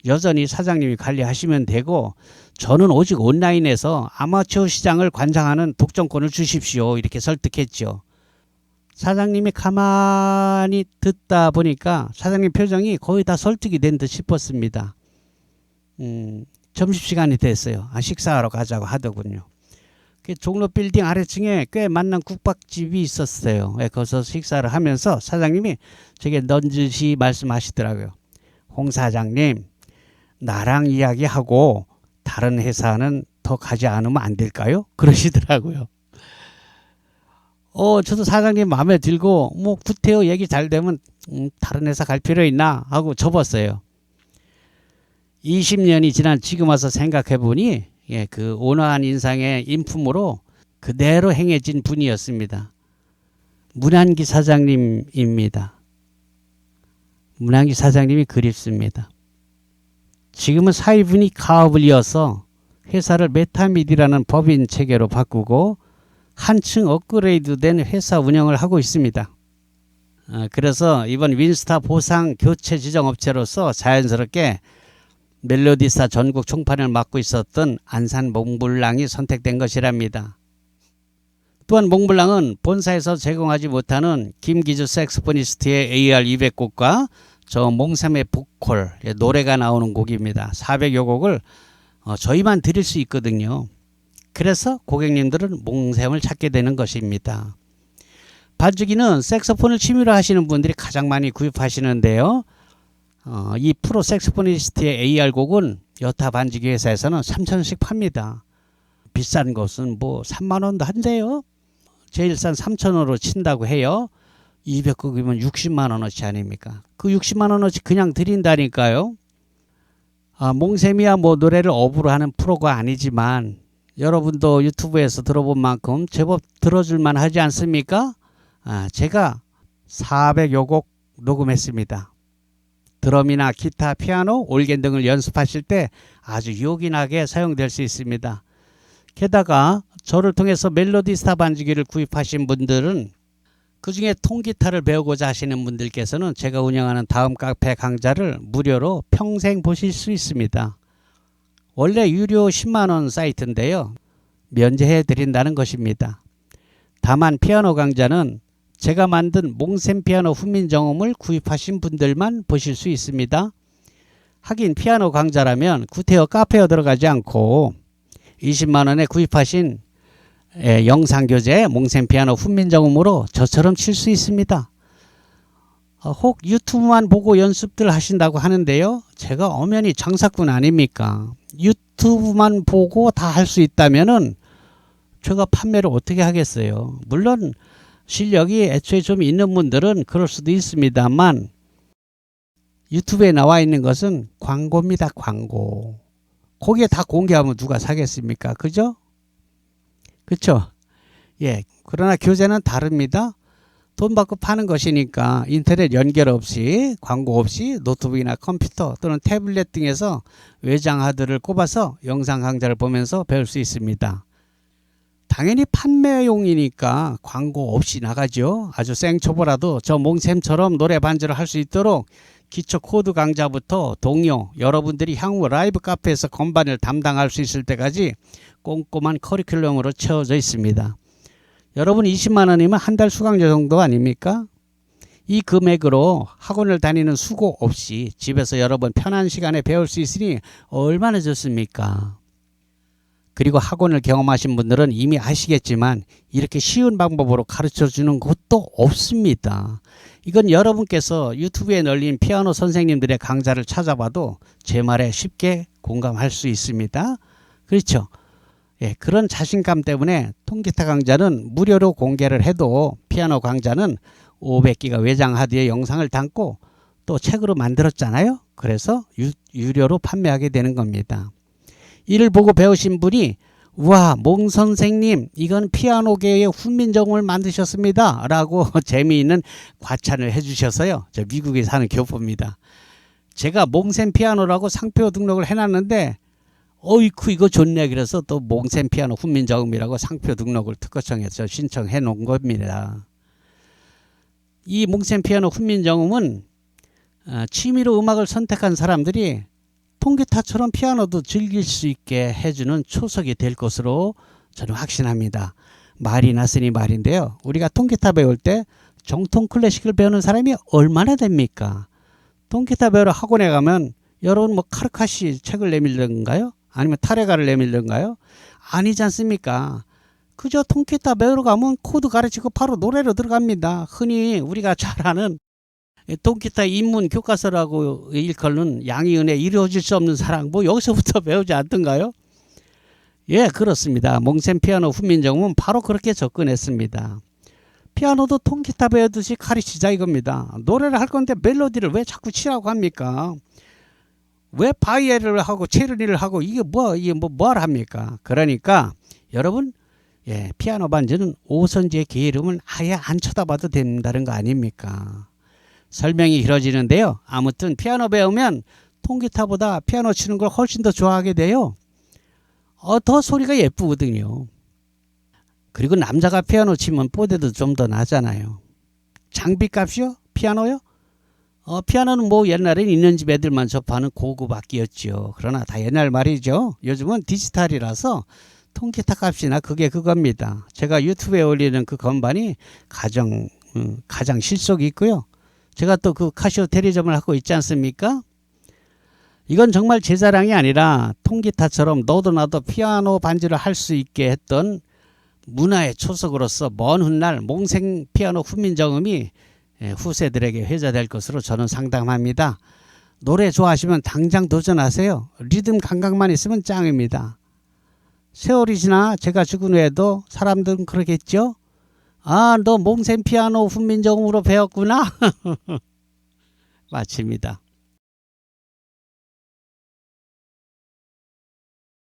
여전히 사장님이 관리하시면 되고 저는 오직 온라인에서 아마추어 시장을 관장하는 독점권을 주십시오. 이렇게 설득했죠. 사장님이 가만히 듣다 보니까 사장님 표정이 거의 다 설득이 된 듯 싶었습니다. 점심시간이 됐어요. 식사하러 가자고 하더군요. 종로 빌딩 아래층에 꽤 만난 국밥집이 있었어요. 거기서 식사를 하면서 사장님이 제게 넌지시 말씀하시더라고요. 홍 사장님, 나랑 이야기하고 다른 회사는 더 가지 않으면 안 될까요? 그러시더라고요. 저도 사장님 마음에 들고 구태여 얘기 잘 되면 다른 회사 갈 필요 있나 하고 접었어요. 20년이 지난 지금 와서 생각해 보니 그 온화한 인상의 인품으로 그대로 행해진 분이었습니다. 문한기 사장님입니다. 문한기 사장님이 그립습니다. 지금은 사위분이 가업을 이어서 회사를 메타미디라는 법인 체계로 바꾸고 한층 업그레이드된 회사 운영을 하고 있습니다. 그래서 이번 윈스타 보상 교체 지정업체로서 자연스럽게 멜로디스타 전국 총판을 맡고 있었던 안산 몽블랑이 선택된 것이랍니다. 또한 몽블랑은 본사에서 제공하지 못하는 김기주 색소포니스트의 AR200곡과 저 몽삼의 보컬 노래가 나오는 곡입니다. 400여 곡을 저희만 드릴 수 있거든요. 그래서 고객님들은 몽샘을 찾게 되는 것입니다. 반주기는 색소폰을 취미로 하시는 분들이 가장 많이 구입하시는데요. 이 프로 색소포니스트의 AR곡은 여타 반주기 회사에서는 3,000원씩 팝니다. 비싼 것은 3만원도 한대요. 제일 싼 3,000원으로 친다고 해요. 200곡이면 60만원어치 아닙니까? 그 60만원어치 그냥 드린다니까요. 몽샘이야 노래를 업으로 하는 프로가 아니지만 여러분도 유튜브에서 들어본 만큼 제법 들어줄만 하지 않습니까? 제가 400여 곡 녹음했습니다. 드럼이나 기타, 피아노, 올겐 등을 연습하실 때 아주 요긴하게 사용될 수 있습니다. 게다가 저를 통해서 멜로디스타 반주기를 구입하신 분들은 그중에 통기타를 배우고자 하시는 분들께서는 제가 운영하는 다음 카페 강좌를 무료로 평생 보실 수 있습니다. 원래 유료 10만원 사이트인데요. 면제해 드린다는 것입니다. 다만 피아노 강좌는 제가 만든 몽셈 피아노 훈민정음을 구입하신 분들만 보실 수 있습니다. 하긴 피아노 강좌라면 구태여 카페에 들어가지 않고 20만원에 구입하신 영상교재 몽셈 피아노 훈민정음으로 저처럼 칠 수 있습니다. 혹 유튜브만 보고 연습들 하신다고 하는데요. 제가 엄연히 장사꾼 아닙니까? 유튜브만 보고 다 할 수 있다면은 제가 판매를 어떻게 하겠어요? 물론 실력이 애초에 좀 있는 분들은 그럴 수도 있습니다만 유튜브에 나와 있는 것은 광고입니다. 광고. 거기에 다 공개하면 누가 사겠습니까? 그죠? 그쵸? 예. 그러나 교재는 다릅니다. 돈 받고 파는 것이니까 인터넷 연결 없이 광고 없이 노트북이나 컴퓨터 또는 태블릿 등에서 외장 하드를 꼽아서 영상 강좌를 보면서 배울 수 있습니다. 당연히 판매용이니까 광고 없이 나가죠. 아주 생초보라도 저 몽셈처럼 노래 반주를 할 수 있도록 기초 코드 강좌부터 동요, 여러분들이 향후 라이브 카페에서 건반을 담당할 수 있을 때까지 꼼꼼한 커리큘럼으로 채워져 있습니다. 여러분 20만 원이면 한 달 수강료 정도 아닙니까? 이 금액으로 학원을 다니는 수고 없이 집에서 여러분 편한 시간에 배울 수 있으니 얼마나 좋습니까? 그리고 학원을 경험하신 분들은 이미 아시겠지만 이렇게 쉬운 방법으로 가르쳐주는 곳도 없습니다. 이건 여러분께서 유튜브에 널린 피아노 선생님들의 강좌를 찾아봐도 제 말에 쉽게 공감할 수 있습니다. 그렇죠? 예, 그런 자신감 때문에 통기타 강좌는 무료로 공개를 해도 피아노 강좌는 500기가 외장 하드에 영상을 담고 또 책으로 만들었잖아요. 그래서 유료로 판매하게 되는 겁니다. 이를 보고 배우신 분이 와, 몽 선생님 이건 피아노계의 훈민정음을 만드셨습니다 라고 재미있는 과찬을 해주셔서요. 저 미국에 사는 교포입니다. 제가 몽셈 피아노라고 상표 등록을 해놨는데 어이쿠 이거 좋네 그래서 또 몽셈 피아노 훈민정음이라고 상표 등록을 특허청에서 신청해 놓은 겁니다. 이 몽셈 피아노 훈민정음은 취미로 음악을 선택한 사람들이 통기타처럼 피아노도 즐길 수 있게 해주는 초석이 될 것으로 저는 확신합니다. 말이 났으니 말인데요. 우리가 통기타 배울 때 정통 클래식을 배우는 사람이 얼마나 됩니까? 통기타 배우러 학원에 가면 여러분 뭐 카르카시 책을 내밀던가요? 아니면 타레가를 내밀던가요? 아니지 않습니까? 그저 통기타 배우러 가면 코드 가르치고 바로 노래로 들어갑니다. 흔히 우리가 잘 아는 통기타 입문 교과서라고 일컬는 양희은의 이루어질 수 없는 사랑 뭐 여기서부터 배우지 않던가요? 예, 그렇습니다. 몽셈 피아노 훈민정음은 바로 그렇게 접근했습니다. 피아노도 통기타 배우듯이 가르치자 이겁니다. 노래를 할 건데 멜로디를 왜 자꾸 치라고 합니까? 왜 바이엘을 하고 체르니를 하고 이게 뭘 합니까? 그러니까 여러분 예, 피아노 반주는 오선지의 게으름을 아예 안 쳐다봐도 된다는 거 아닙니까? 설명이 길어지는데요. 아무튼 피아노 배우면 통기타보다 피아노 치는 걸 훨씬 더 좋아하게 돼요. 더 소리가 예쁘거든요. 그리고 남자가 피아노 치면 뽀대도 좀 더 나잖아요. 장비값이요? 피아노요? 피아노는 뭐 옛날엔 있는 집 애들만 접하는 고급 악기였죠. 그러나 다 옛날 말이죠. 요즘은 디지털이라서 통기타 값이나 그게 그겁니다. 제가 유튜브에 올리는 그 건반이 가장 실속이 있고요. 제가 또 그 카시오 대리점을 하고 있지 않습니까? 이건 정말 제 자랑이 아니라 통기타처럼 너도 나도 피아노 반주를 할 수 있게 했던 문화의 초석으로서 먼 훗날 몽셈 피아노 훈민정음이 후세들에게 회자될 것으로 저는 상담합니다. 노래 좋아하시면 당장 도전하세요. 리듬 감각만 있으면 짱입니다. 세월이 지나 제가 죽은 후에도 사람들은 그러겠죠? 아, 너 몽셈 피아노 훈민정음으로 배웠구나. 마칩니다.